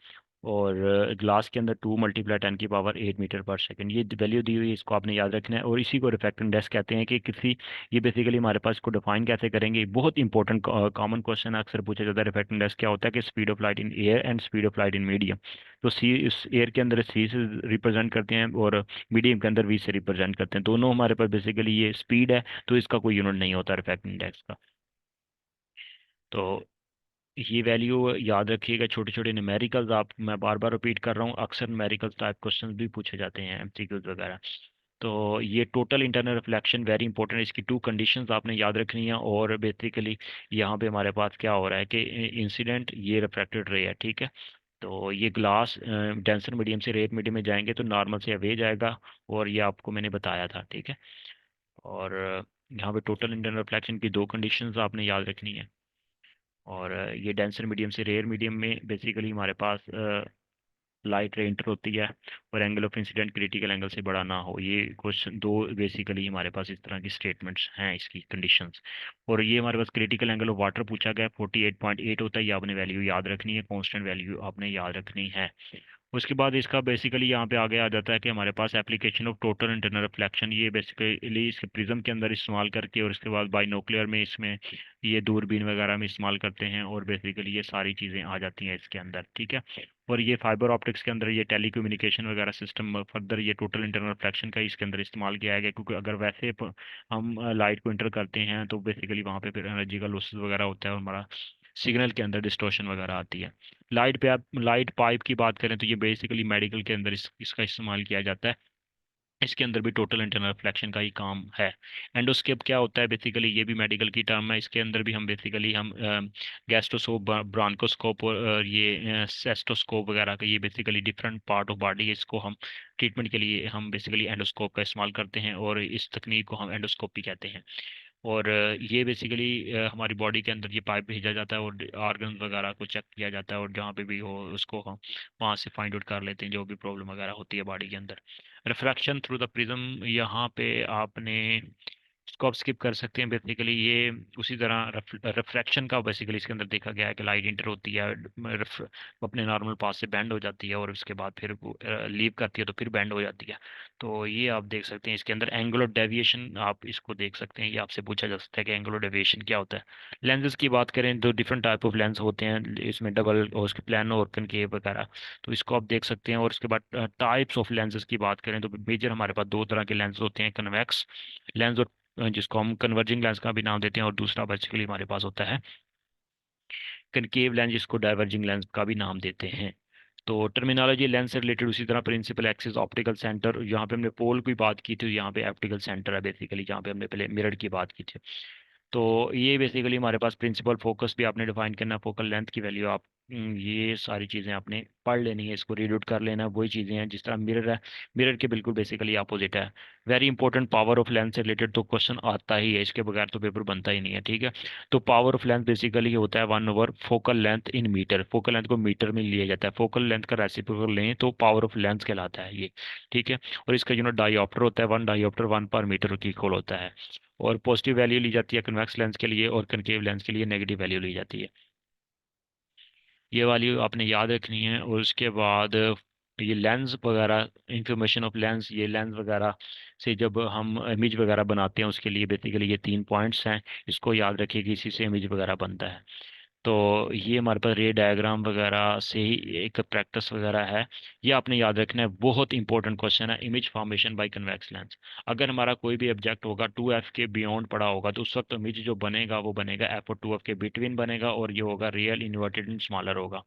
और ग्लास के अंदर 2 × 10⁸ ये वैल्यू दी हुई है, इसको आपने याद रखना है। और इसी को रिफ्रैक्टिव इंडेक्स कहते हैं कि किसी, ये बेसिकली हमारे पास इसको डिफाइन कैसे करेंगे, बहुत इंपॉर्टेंट कॉमन क्वेश्चन अक्सर पूछा जाता है। रिफ्रैक्टिव इंडेक्स क्या होता है कि speed of light in air and speed of light in medium, तो सी इस एयर के अंदर सी से रिप्रेजेंट करते हैं, और मीडियम के अंदर वी से रिप्रेजेंट करते हैं, दोनों हमारे पास बेसिकली ये स्पीड है, तो इसका कोई यूनिट नहीं होता रिफ्रैक्टिव इंडेक्स का। तो ये वैल्यू याद रखिएगा, छोटे छोटे न्यूमेरिकल्स, आप, मैं बार बार रिपीट कर रहा हूँ, अक्सर न्यूमेरिकल्स टाइप क्वेश्चंस भी पूछे जाते हैं, एमसीक्यूज वगैरह। तो ये total internal reflection very important है, इसकी 2 कंडीशंस आपने याद रखनी है। और बेसिकली यहाँ पे हमारे पास क्या हो रहा है कि इंसिडेंट, ये रिफ्रैक्टेड रे है। ठीक है, तो ये ग्लास डेंसर मीडियम से रेड मीडियम में जाएंगे तो नॉर्मल से अवे जाएगा, और ये आपको मैंने बताया था। ठीक है, और यहाँ पे टोटल इंटरनल रिफ्लेक्शन की 2 कंडीशंस आपने याद रखनी है। और ये डेंसर मीडियम से रेयर मीडियम में बेसिकली हमारे पास लाइट रे इंटर होती है और angle of incident critical angle से बड़ा ना हो। ये क्वेश्चन दो बेसिकली हमारे पास इस तरह की स्टेटमेंट्स हैं इसकी कंडीशंस। और ये हमारे पास क्रिटिकल एंगल ऑफ वाटर पूछा गया 48.8 होता है, ये आपने वैल्यू याद रखनी है, कांस्टेंट वैल्यू आपने याद रखनी है। उसके बाद इसका बेसिकली यहाँ पे आगे आ जाता है कि हमारे पास application of total internal reflection, ये बेसिकली इसके प्रिज्म के अंदर इस्तेमाल करके, और इसके बाद बाइनोकुलर में इसमें ये दूरबीन वगैरह में इस्तेमाल करते हैं, और बेसिकली ये सारी चीज़ें आ जाती हैं इसके अंदर, ठीक है। और ये फाइबर ऑप्टिक्स के अंदर ये टेलीकम्युनिकेशन वगैरह सिस्टम फर्दर ये टोटल इंटरनल रिफ्लेक्शन का इसके अंदर इस्तेमाल किया गया, क्योंकि अगर वैसे हम लाइट को इंटर करते हैं तो बेसिकली वहाँ पे फिर एनर्जी का लॉसेस वगैरह होता है और हमारा सिग्नल के अंदर डिस्टॉर्शन वगैरह आती है। लाइट पे आप लाइट पाइप की बात करें तो ये बेसिकली मेडिकल के अंदर इसका इस्तेमाल किया जाता है। इसके अंदर भी टोटल इंटरनल रिफ्लेक्शन का ही काम है। एंडोस्कोप क्या होता है, बेसिकली ये भी मेडिकल की टर्म है। इसके अंदर भी हम बेसिकली हम गैस्ट्रोस्कोप, ब्रांकोस्कोप और ये सेस्टोस्कोप वगैरह का, ये basically different part of body है, इसको हम ट्रीटमेंट के लिए हम बेसिकली एंडोस्कोप का इस्तेमाल करते हैं, और इस तकनीक को हम एंडोस्कोपी कहते हैं। और ये बेसिकली हमारी बॉडी के अंदर ये पाइप भेजा जाता है और ऑर्गन वगैरह को चेक किया जाता है, और जहाँ पे भी हो उसको हम वहाँ से फाइंड आउट कर लेते हैं जो भी प्रॉब्लम वगैरह होती है बॉडी के अंदर। रिफ्रैक्शन थ्रू द प्रिज्म, यहाँ पे आपने इसको आप स्किप कर सकते हैं। बेसिकली ये उसी तरह रिफ्रैक्शन का बेसिकली इसके अंदर देखा गया है कि लाइट इंटर होती है, अपने नॉर्मल पाथ से बेंड हो जाती है, और उसके बाद फिर लीव करती है तो फिर बेंड हो जाती है। तो ये आप देख सकते हैं इसके अंदर एंगुलर डेविएशन, आप इसको देख सकते हैं, ये आपसे पूछा जा सकता है कि एंगुलर डेविएशन क्या होता है। लेंसेज की बात करें तो डिफरेंट टाइप ऑफ लेंस होते हैं इसमें, डबल और उसके प्लानो और कनकेव वगैरह, तो इसको आप देख सकते हैं। और उसके बाद टाइप्स ऑफ लेंसेज की बात करें तो मेजर हमारे पास दो तरह के लेंस होते हैं, कन्वेक्स लेंस और जिसको हम कन्वर्जिंग लेंस का भी नाम देते हैं, और दूसरा बेसिकली हमारे पास होता है कनकेव लेंस, जिसको डाइवर्जिंग लेंस का भी नाम देते हैं। तो टर्मिनोलॉजी लेंस से रिलेटेड उसी तरह प्रिंसिपल एक्सिस ऑप्टिकल सेंटर, यहाँ पे हमने पोल की बात की थी, यहाँ पे ऑप्टिकल सेंटर है बेसिकली, जहाँ पे हमने पहले मिरर की बात की थी। तो ये बेसिकली हमारे पास प्रिंसिपल फोकस भी आपने डिफाइन करना, फोकल लेंथ की वैल्यू आप ये सारी चीज़ें आपने पढ़ लेनी है, इसको रीड आउट कर लेना है। वही चीज़ें हैं जिस तरह मिरर है, मिरर के बिल्कुल बेसिकली अपोजिट है। Very important, power of lens से रिलेटेड तो क्वेश्चन आता ही है, इसके बगैर तो पेपर बनता ही नहीं है, ठीक है। तो पावर ऑफ लेंथ बेसिकली होता है 1/, focal length in meter, focal length को मीटर में लिया जाता है, फोकल लेंथ का रेसिप्रोकल लें तो पावर ऑफ लेंथ कहलाता है ये, ठीक है। और इसका यूनिट डाईऑप्टर होता है, 1 डाईऑप्टर 1/मीटर की इक्वल होता है। और पॉजिटिव वैल्यू ली जाती है कन्वेक्स लेंस के लिए, और कनकेव लेंस के लिए नेगेटिव वैल्यू ली जाती है। ये वैल्यू आपने याद रखनी है। और उसके बाद ये लेंस वगैरह, इंफॉर्मेशन ऑफ लेंस, ये लेंस वगैरह से जब हम इमेज वगैरह बनाते हैं उसके लिए बेसिकली ये 3 पॉइंट्स हैं, इसको याद रखिए कि इसी से इमेज वगैरह बनता है। तो ये हमारे पास रे डायग्राम वगैरह से ही एक प्रैक्टिस वगैरह है, ये आपने याद रखना है। बहुत इंपॉर्टेंट क्वेश्चन है, image formation by convex lens. अगर हमारा कोई भी ऑब्जेक्ट होगा 2f के बियॉन्ड पड़ा होगा तो उस वक्त इमेज जो बनेगा वो बनेगा f और 2f के बिटवीन बनेगा, और ये होगा रियल इन्वर्टेड एंड स्मॉलर होगा।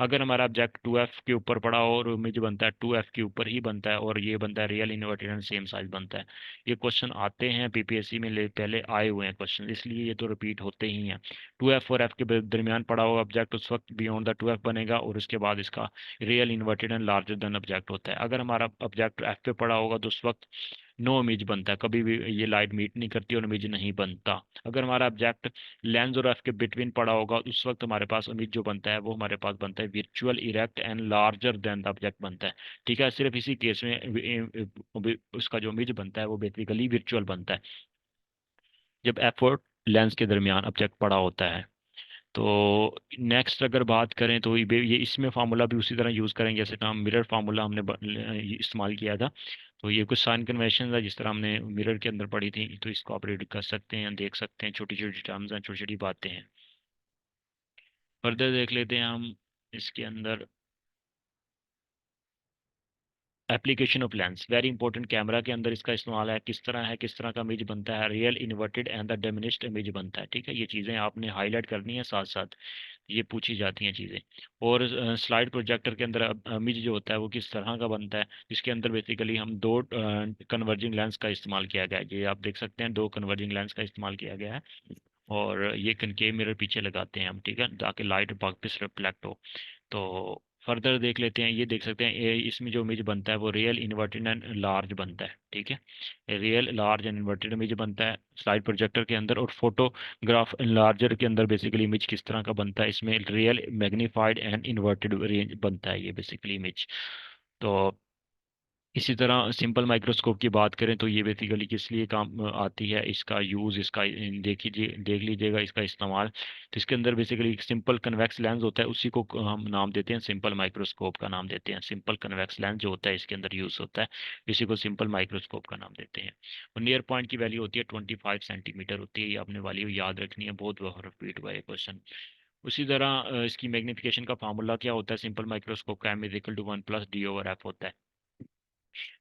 अगर हमारा ऑब्जेक्ट 2f के ऊपर पड़ा हो और इमेज बनता है 2f के ऊपर ही बनता है, और ये बनता है real inverted and same size बनता है। ये क्वेश्चन आते हैं पीपीएससी में, पहले आए हुए हैं क्वेश्चन, इसलिए ये तो रिपीट होते ही हैं। 2f और f के दरमियान पड़ा हुआ ऑब्जेक्ट उस वक्त बियॉन्ड द 2f बनेगा, और उसके बाद इसका real inverted and larger than object होता है। अगर हमारा ऑब्जेक्ट f पे पड़ा होगा तो उस वक्त नो इमेज बनता है, कभी भी ये लाइट मीट नहीं करती और इमेज नहीं बनता। अगर हमारा ऑब्जेक्ट लेंस और f के बिटवीन पड़ा होगा उस वक्त हमारे पास इमेज जो बनता है वो हमारे पास बनता है virtual erect and larger than the object बनता है, ठीक है। सिर्फ इसी केस में उसका जो इमेज बनता है वो बेसिकली वर्चुअल बनता है, जब f और लेंस के दरमियान ऑब्जेक्ट पड़ा होता है। तो नेक्स्ट अगर बात करें तो ये इसमें फार्मूला भी उसी तरह यूज़ करेंगे जैसे हम मिरर फार्मूला हमने इस्तेमाल किया था। तो ये कुछ साइन कन्वेंशन है जिस तरह हमने मिरर के अंदर पढ़ी थी, तो इसको आप रीड कर सकते हैं, देख सकते हैं, छोटी छोटी टर्म्स हैं, छोटी छोटी बातें हैं। फर्दर देख लेते हैं हम इसके अंदर application of lens, very important. Camera के अंदर इसका इस्तेमाल है, किस तरह का इमेज बनता है, real inverted and the diminished image बनता है, ठीक है। ये चीज़ें आपने हाईलाइट करनी है, साथ साथ ये पूछी जाती हैं चीज़ें। और स्लाइड प्रोजेक्टर के अंदर इमेज जो होता है वो किस तरह का बनता है, जिसके अंदर बेसिकली हम दो कन्वर्जिंग लेंस का इस्तेमाल किया गया है, ये आप देख सकते हैं, दो कन्वर्जिंग लेंस का इस्तेमाल किया गया है। और ये कनकेव मिरर पीछे लगाते हैं हम, ठीक है, ताकि लाइट वापस रिफ्लेक्ट हो। तो फर्दर देख लेते हैं, ये देख सकते हैं इसमें जो इमेज बनता है वो रियल इन्वर्टेड एंड लार्ज बनता है, ठीक है। Real large and inverted image बनता है स्लाइड प्रोजेक्टर के अंदर, और फोटोग्राफ लार्जर के अंदर बेसिकली इमेज किस तरह का बनता है, इसमें real magnified and inverted range बनता है ये बेसिकली इमेज। तो इसी तरह सिंपल माइक्रोस्कोप की बात करें तो ये बेसिकली किस लिए काम आती है, इसका यूज़, इसका देख लीजिएगा इसका इस्तेमाल। तो इसके अंदर बेसिकली एक सिंपल कन्वेक्स लेंस होता है, उसी को हम नाम देते हैं सिंपल माइक्रोस्कोप का नाम देते हैं। सिंपल कन्वेक्स लेंस जो होता है इसके अंदर यूज़ होता है, इसी को सिंपल माइक्रोस्कोप का नाम देते हैं। और नियर पॉइंट की वैल्यू होती है 25 सेंटीमीटर होती है, ये आपने वैल्यू याद रखनी है, बहुत बार रिपीट हुआ है क्वेश्चन। उसी तरह इसकी मैग्निफिकेशन का फार्मूला क्या होता है सिंपल माइक्रोस्कोप का, m = 1 + d/f होता है।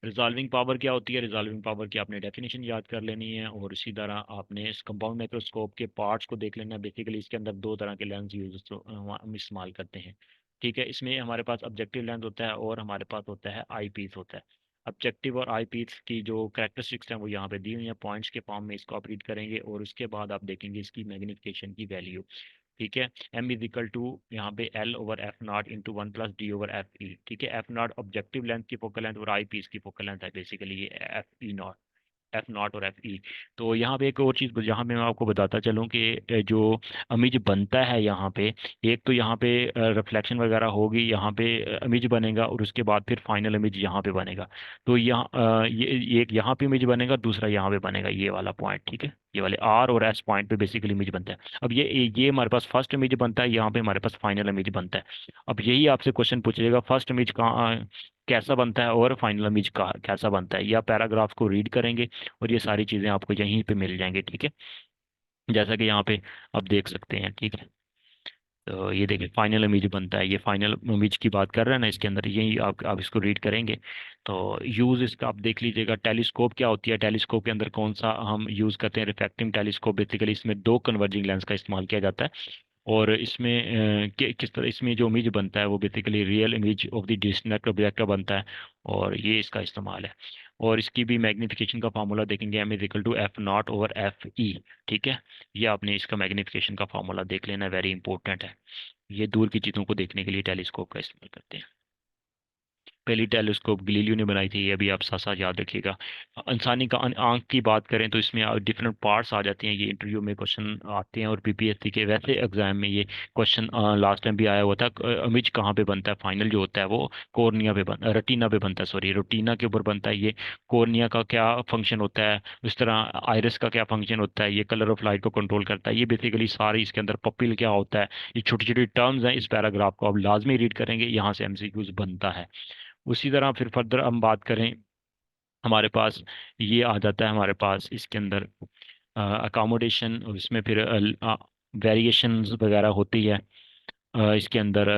रिजॉल्विंग पावर क्या होती है, रिजॉल्विंग पावर की आपने डेफिनेशन याद कर लेनी है। और इसी तरह आपने इस कंपाउंड माइक्रोस्कोप के पार्ट्स को देख लेना है। बेसिकली इसके अंदर दो तरह के लेंस यूज हम इस्तेमाल करते हैं, ठीक है। इसमें हमारे पास ऑब्जेक्टिव लेंस होता है और हमारे पास होता है आई पीस होता है। ऑब्जेक्टिव और आई पीस की जो कैरेक्टरिस्टिक्स हैं वो यहाँ पे दी हुई हैं, पॉइंट्स के फॉर्म में इसको आप रीड करेंगे और उसके बाद आप देखेंगे इसकी मैग्निफिकेशन की वैल्यू, ठीक है। m = यहाँ पे L/f0 × 1 + d/f e, ठीक है। f0 ऑब्जेक्टिव लेंथ की फोकल लेंथ और आई पीस की फोकल लेंथ है बेसिकली ये F0 और FE। तो यहाँ पे एक और चीज़ यहाँ पे मैं आपको बताता चलूँ कि जो इमेज बनता है यहाँ पे, एक तो यहाँ पे रिफ्लेक्शन वगैरह होगी, यहाँ पे इमेज बनेगा और उसके बाद फिर फाइनल इमेज यहाँ पे बनेगा। तो यहाँ ये एक यहाँ पे इमेज बनेगा, दूसरा यहाँ पे बनेगा, ये वाला पॉइंट, ठीक है। ये वाले R और S पॉइंट पे बेसिकली इमेज बनता है। अब ये हमारे पास फर्स्ट इमेज बनता है, यहाँ पे हमारे पास फाइनल इमेज बनता है। अब यही आपसे क्वेश्चन पूछेगा फर्स्ट इमेज कहाँ कैसा बनता है और फाइनल इमेज का कैसा बनता है, या पैराग्राफ को रीड करेंगे और ये सारी चीज़ें आपको यहीं पे मिल जाएंगी, ठीक है। जैसा कि यहाँ पे आप देख सकते हैं, ठीक है। तो ये देखिए फाइनल इमेज बनता है, ये फाइनल इमेज की बात कर रहे हैं ना, इसके अंदर यही आप इसको रीड करेंगे। तो यूज़ इसका आप देख लीजिएगा। टेलीस्कोप क्या होती है, टेलीस्कोप के अंदर कौन सा हम यूज़ करते हैं, रिफ्रैक्टिंग टेलीस्कोप। बेसिकली इसमें दो कन्वर्जिंग लेंस का इस्तेमाल किया जाता है। और इसमें किस तरह इसमें जो इमेज बनता है वो basically real image of the distant object का बनता है, और ये इसका इस्तेमाल है। और इसकी भी मैग्निफिकेशन का फार्मूला देखेंगे, m = F0/FE, ठीक है। ये आपने इसका मैग्निफिकेशन का फार्मूला देख लेना, वेरी इंपॉर्टेंट है। ये दूर की चीज़ों को देखने के लिए टेलीस्कोप का इस्तेमाल करते हैं। पहली टेलीस्कोप गलीलियो ने बनाई थी, ये भी आप साथ साथ याद रखिएगा। इंसानी का आंख की बात करें तो इसमें डिफरेंट पार्ट्स आ जाते हैं, ये इंटरव्यू में क्वेश्चन आते हैं और पीपीएससी के वैसे एग्जाम में ये क्वेश्चन लास्ट टाइम भी आया हुआ था। इमेज कहाँ पे बनता है, फाइनल जो होता है वो कॉर्निया पे रेटिना पे बनता है, सॉरी रेटिना के ऊपर बनता है ये। कॉर्निया का क्या फंक्शन होता है, इस तरह आइरिस का क्या फंक्शन होता है, ये कलर ऑफ लाइट को कंट्रोल करता है, ये बेसिकली सारी इसके अंदर पपिल क्या होता है, ये छोटी छोटी टर्म्स हैं। इस पैराग्राफ को आप लाजमी रीड करेंगे, यहाँ से एमसीक्यूज बनता है। उसी तरह फिर फर्दर हम बात करें, हमारे पास ये आ जाता है हमारे पास इसके अंदर अकोमोडेशन, और इसमें फिर वेरिएशंस वगैरह होती है। इसके अंदर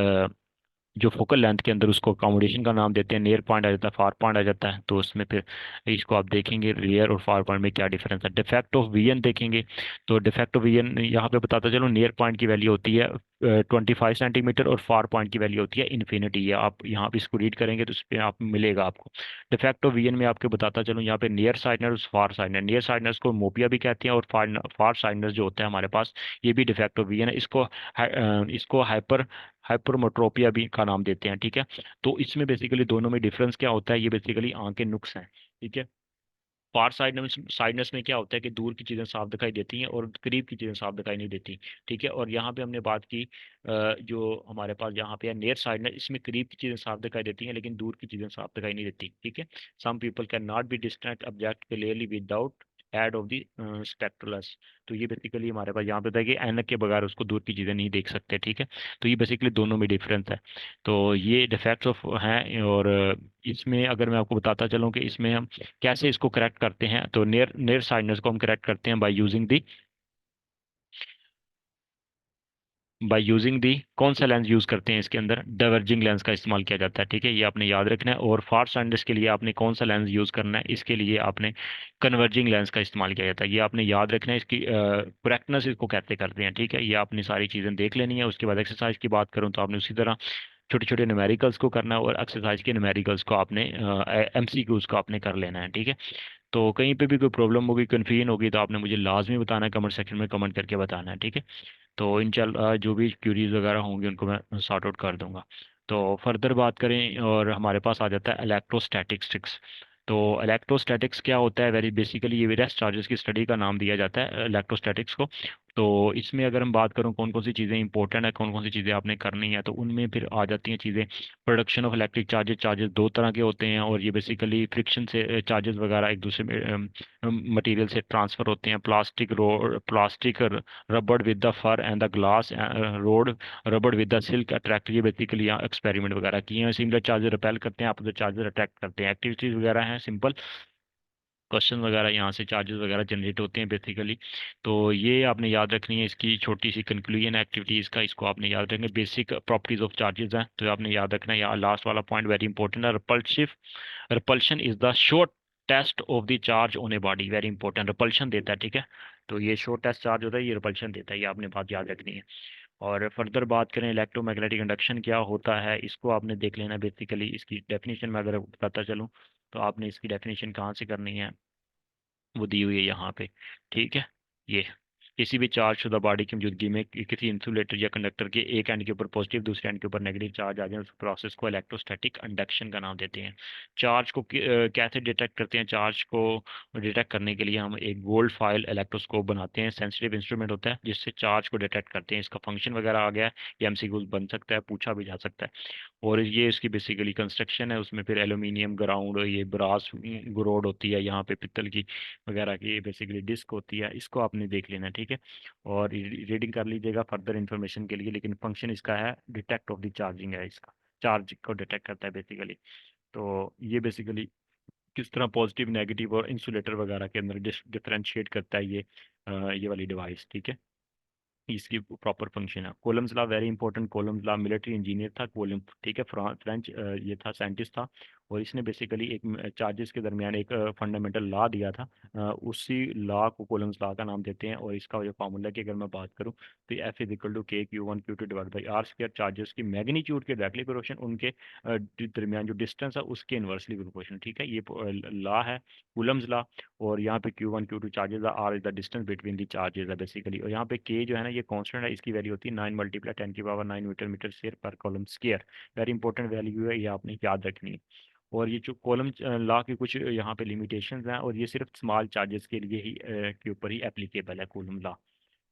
जो फोकल लेंथ के अंदर उसको अकोमोडेशन का नाम देते हैं। नियर पॉइंट आ जाता है, फार पॉइंट आ जाता है, तो उसमें फिर इसको आप देखेंगे रियर और फार पॉइंट में क्या डिफरेंस है। डिफेक्ट ऑफ विजन देखेंगे, तो डिफेक्ट ऑफ विजन यहाँ पे बताता चलो, नियर पॉइंट की वैल्यू होती है 25 सेंटीमीटर और फार पॉइंट की वैल्यू होती है इन्फिनिटी। ये आप यहाँ पे इसको रीड करेंगे तो उस पर आप मिलेगा आपको। डिफेक्ट ऑफ विजन में आपको बताता चलूँ, यहाँ पे नियर साइडनर्स फार साइडनर, नियर साइडनर्स को मोपिया भी कहते हैं, और फार साइडनर्स जो होता है हमारे पास, ये भी डिफेक्ट ऑफ विजन है। इसको हाइपरमेट्रोपिया भी का नाम देते हैं, ठीक है। तो इसमें बेसिकली दोनों में डिफरेंस क्या होता है, ये बेसिकली आंख के नुक्स हैं, ठीक है। फार साइडनेस में क्या होता है कि दूर की चीज़ें साफ दिखाई देती हैं और करीब की चीज़ें साफ दिखाई नहीं देती, ठीक है। और यहाँ पे हमने बात की जो हमारे पास यहाँ पे है नियर साइडनेस, इसमें करीब की चीज़ें साफ दिखाई देती हैं लेकिन दूर की चीज़ें साफ दिखाई नहीं देती, ठीक है। Some people can not be distant object clearly without aid of the spectacles. तो ये बेसिकली हमारे पास यहाँ पे था कि ऐनक के बगैर उसको दूर की चीज़ें नहीं देख सकते, ठीक है। तो ये बेसिकली दोनों में डिफरेंस है। तो ये डिफेक्ट्स ऑफ हैं। और इसमें अगर मैं आपको बताता चलूँ कि इसमें हम कैसे इसको करेक्ट करते हैं, तो नियर नियर साइडनेस को हम करेक्ट करते हैं बाय यूजिंग दी कौन सा लेंस यूज करते हैं, इसके अंदर डाइवर्जिंग लेंस का इस्तेमाल किया जाता है, ठीक है। ये आपने याद रखना है। और फार साइडनेस के लिए आपने कौन सा लेंस यूज करना है, इसके लिए आपने कन्वर्जिंग लेंस का इस्तेमाल किया जाता है। ये आपने याद रखना है, इसकी करेक्टनेस इसको कहते करते हैं, ठीक है। ये आपने सारी चीज़ें देख लेनी है। उसके बाद एक्सरसाइज की बात करूँ तो आपने उसी तरह छोटे छोटे न्यूमेरिकल्स को करना है, और एक्सरसाइज के न्यूमेरिकल्स को आपने एमसीक्यूज को आपने कर लेना है, ठीक है। तो कहीं पे भी कोई प्रॉब्लम होगी, कन्फ्यूजन होगी, तो आपने मुझे लाजमी बताना है, कमेंट सेक्शन में कमेंट करके बताना है, ठीक है। तो इंशाल्लाह जो भी क्यूरीज वगैरह होंगी उनको मैं सॉर्ट आउट कर दूंगा। तो फर्दर बात करें और हमारे पास आ जाता है इलेक्ट्रोस्टैटिक्स। तो इलेक्ट्रोस्टैटिक्स क्या होता है, वेरी बेसिकली ये रेस्ट चार्जेस की स्टडी का नाम दिया जाता है इलेक्ट्रोस्टैटिक्स को। तो इसमें अगर हम बात करूँ कौन कौन सी चीज़ें इंपॉर्टेंट है, कौन कौन सी चीज़ें आपने करनी है, तो उनमें फिर आ जाती हैं चीज़ें। Production of electric charges, charges दो तरह के होते हैं, और ये बेसिकली फ्रिक्शन से चार्जेस वगैरह एक दूसरे में मटेरियल से ट्रांसफर होते हैं। Plastic rubbed with the fur and the glass rod rubbed with the silk attract, ये बेसिकली यहाँ एक्सपेरिमेंट वगैरह किए हैं। सिमिलर चार्जेस रिपेल करते हैं, अपोजिट चार्जेस अट्रैक्ट करते हैं। एक्टिविटीज वगैरह हैं सिंपल, क्वेश्चन वगैरह यहाँ से चार्जेस वगैरह जनरेट होते हैं बेसिकली। तो ये आपने याद रखनी है, इसकी छोटी सी कंक्लूजन एक्टिविटीज़ का, इसको आपने याद रखना है। बेसिक प्रॉपर्टीज ऑफ चार्जेस हैं तो आपने याद रखना है। यहाँ लास्ट वाला पॉइंट वेरी इंपॉर्टेंट है, repulsion is the short test of the charge on a body, very important, repulsion देता है, ठीक है। तो ये शॉर्ट टेस्ट चार्ज होता है, ये रिपल्शन देता है, ये आपने बात याद रखनी है। और फर्दर बात करें इलेक्ट्रोमैग्नेटिक इंडक्शन क्या होता है, इसको आपने देख लेना बेसिकली। इसकी डेफिनेशन में अगर बताता चलूँ तो आपने इसकी डेफिनेशन कहाँ से करनी है, वो दी हुई है यहाँ पे, ठीक है। ये किसी भी चार्ज शुदा बॉडी की मौजूदगी में किसी इंसुलेटर या कंडक्टर के एक एंड के ऊपर पॉजिटिव, दूसरे एंड के ऊपर नेगेटिव चार्ज आ जाए, उस प्रोसेस को इलेक्ट्रोस्टैटिक इंडक्शन का नाम देते हैं। चार्ज को कैसे डिटेक्ट करते हैं, चार्ज को डिटेक्ट करने के लिए हम एक गोल्ड फॉयल इलेक्ट्रोस्कोप बनाते हैं, सेंसिटिव इंस्ट्रूमेंट होता है जिससे चार्ज को डिटेक्ट करते हैं। इसका फंक्शन वगैरह आ गया है, ये एमसीक्यू बन सकता है, पूछा भी जा सकता है। और ये इसकी बेसिकली कंस्ट्रक्शन है, उसमें फिर एल्यूमिनियम ग्राउंड, ये ब्रास ग्रोड होती है, यहाँ पे पित्तल की वगैरह की बेसिकली डिस्क होती है, इसको आपने देख लेना है, ठीक है। और रीडिंग कर लीजिएगा फर्दर इन्फॉर्मेशन के लिए। लेकिन फंक्शन इसका है डिटेक्ट ऑफ द चार्जिंग है, इसका चार्ज को डिटेक्ट करता है बेसिकली। तो ये बेसिकली किस तरह पॉजिटिव नेगेटिव और इंसुलेटर वगैरह के अंदर डिफरेंशिएट करता है ये वाली डिवाइस, ठीक है। इसकी प्रॉपर फंक्शन है। Coulomb's law very important, Coulomb's law military engineer था कोलम, ठीक है, फ्रेंच ये था, साइंटिस्ट था। और इसने बेसिकली एक चार्जेस के दरमियान एक फंडामेंटल लॉ दिया था। उसी लॉ को कोलम्स लॉ का नाम देते हैं। और इसका जो फार्मूला की अगर मैं बात करूँ तो F is equal to K Q one Q two divide by R square, charges की मैग्नीट्यूड के डायरेक्टली प्रोपोर्शन, उनके दरमियान जो डिस्टेंस है उसके इन्वर्सली प्रोपोर्शन, ठीक है। ये लॉ है कूलम्स लॉ। और यहाँ पे Q one Q two charges है, R is the distance between the charges है बेसिकली। और यहाँ पे के जो है ना ये कांस्टेंट है, इसकी वैल्यू होती है 9 मल्टीप्लाई 10 की पावर 9 मीटर मीटर स्क्वायर पर column square. Very important value है, ये आपने याद रखनी है। और ये जो कॉलम लॉ के कुछ यहाँ पे लिमिटेशंस हैं, और ये सिर्फ स्मॉल चार्जेस के लिए ही के ऊपर ही एप्लीकेबल है कॉलम लॉ,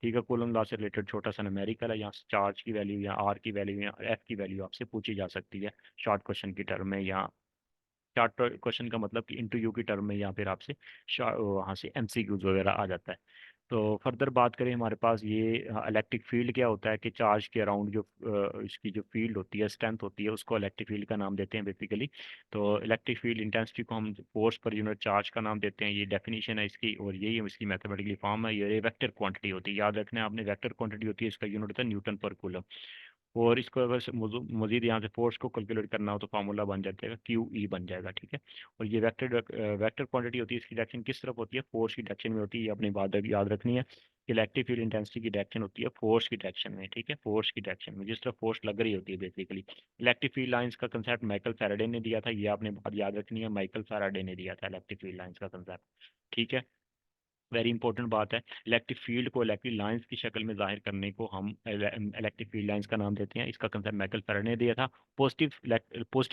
ठीक है। कॉलम लॉ से रिलेटेड छोटा सा न्यूमेरिकल है, यहाँ चार्ज की वैल्यू या आर की वैल्यू या एफ की वैल्यू आपसे पूछी जा सकती है शॉर्ट क्वेश्चन की टर्म में, या शॉर्ट क्वेश्चन का मतलब कि इंटू यू की टर्म में, या फिर आपसे वहाँ से एमसीक्यूज वगैरह आ जाता है। तो फर्दर बात करें हमारे पास ये इलेक्ट्रिक फील्ड क्या होता है, कि चार्ज के अराउंड जो इसकी जो फील्ड होती है, स्ट्रेंथ होती है, उसको इलेक्ट्रिक फील्ड का नाम देते हैं बेसिकली। तो इलेक्ट्रिक फील्ड इंटेंसिटी को हम फोर्स पर यूनिट चार्ज का नाम देते हैं, ये डेफिनेशन है इसकी। और यही इसकी मैथमेटिकली फॉर्म है, ये वेक्टर क्वांटिटी होती है, याद रखना है आपने, वेक्टर क्वांटिटी होती है, इसका यूनिट होता है न्यूटन पर कूलम। और इसको अगर मजीद यहाँ से फोर्स को कैलकुलेट करना हो तो फार्मूला बन जाएगा क्यू ई बन जाएगा, ठीक है। और ये वेक्टर वेक्टर क्वांटिटी होती है, इसकी डायरेक्शन किस तरफ होती है, फोर्स की डायरेक्शन में होती है, ये अपनी बात याद रखनी है। इलेक्ट्रिक फील्ड इंटेंसिटी की डायरेक्शन होती है फोर्स की डायरेक्शन में, ठीक है, फोर्स की डायरेक्शन में जिस तरफ फोर्स लग रही होती है बेसिकली। इलेक्ट्रिक फील्ड लाइंस का कंसेप्ट माइकल फैराडे ने दिया था, ये आपने बात याद रखनी है, माइकल फैराडे ने दिया था इलेक्ट्रिक फील्ड लाइंस का कंसेप्ट, ठीक है। वेरी इंपॉर्टेंट बात है, इलेक्ट्रिक फील्ड को इलेक्ट्रिक लाइंस की शक्ल में जाहिर करने को हम इलेक्ट्रिक फील्ड लाइंस का नाम देते हैं, इसका कंसेप्ट माइकल फैराडे ने दिया था। पॉजिटिव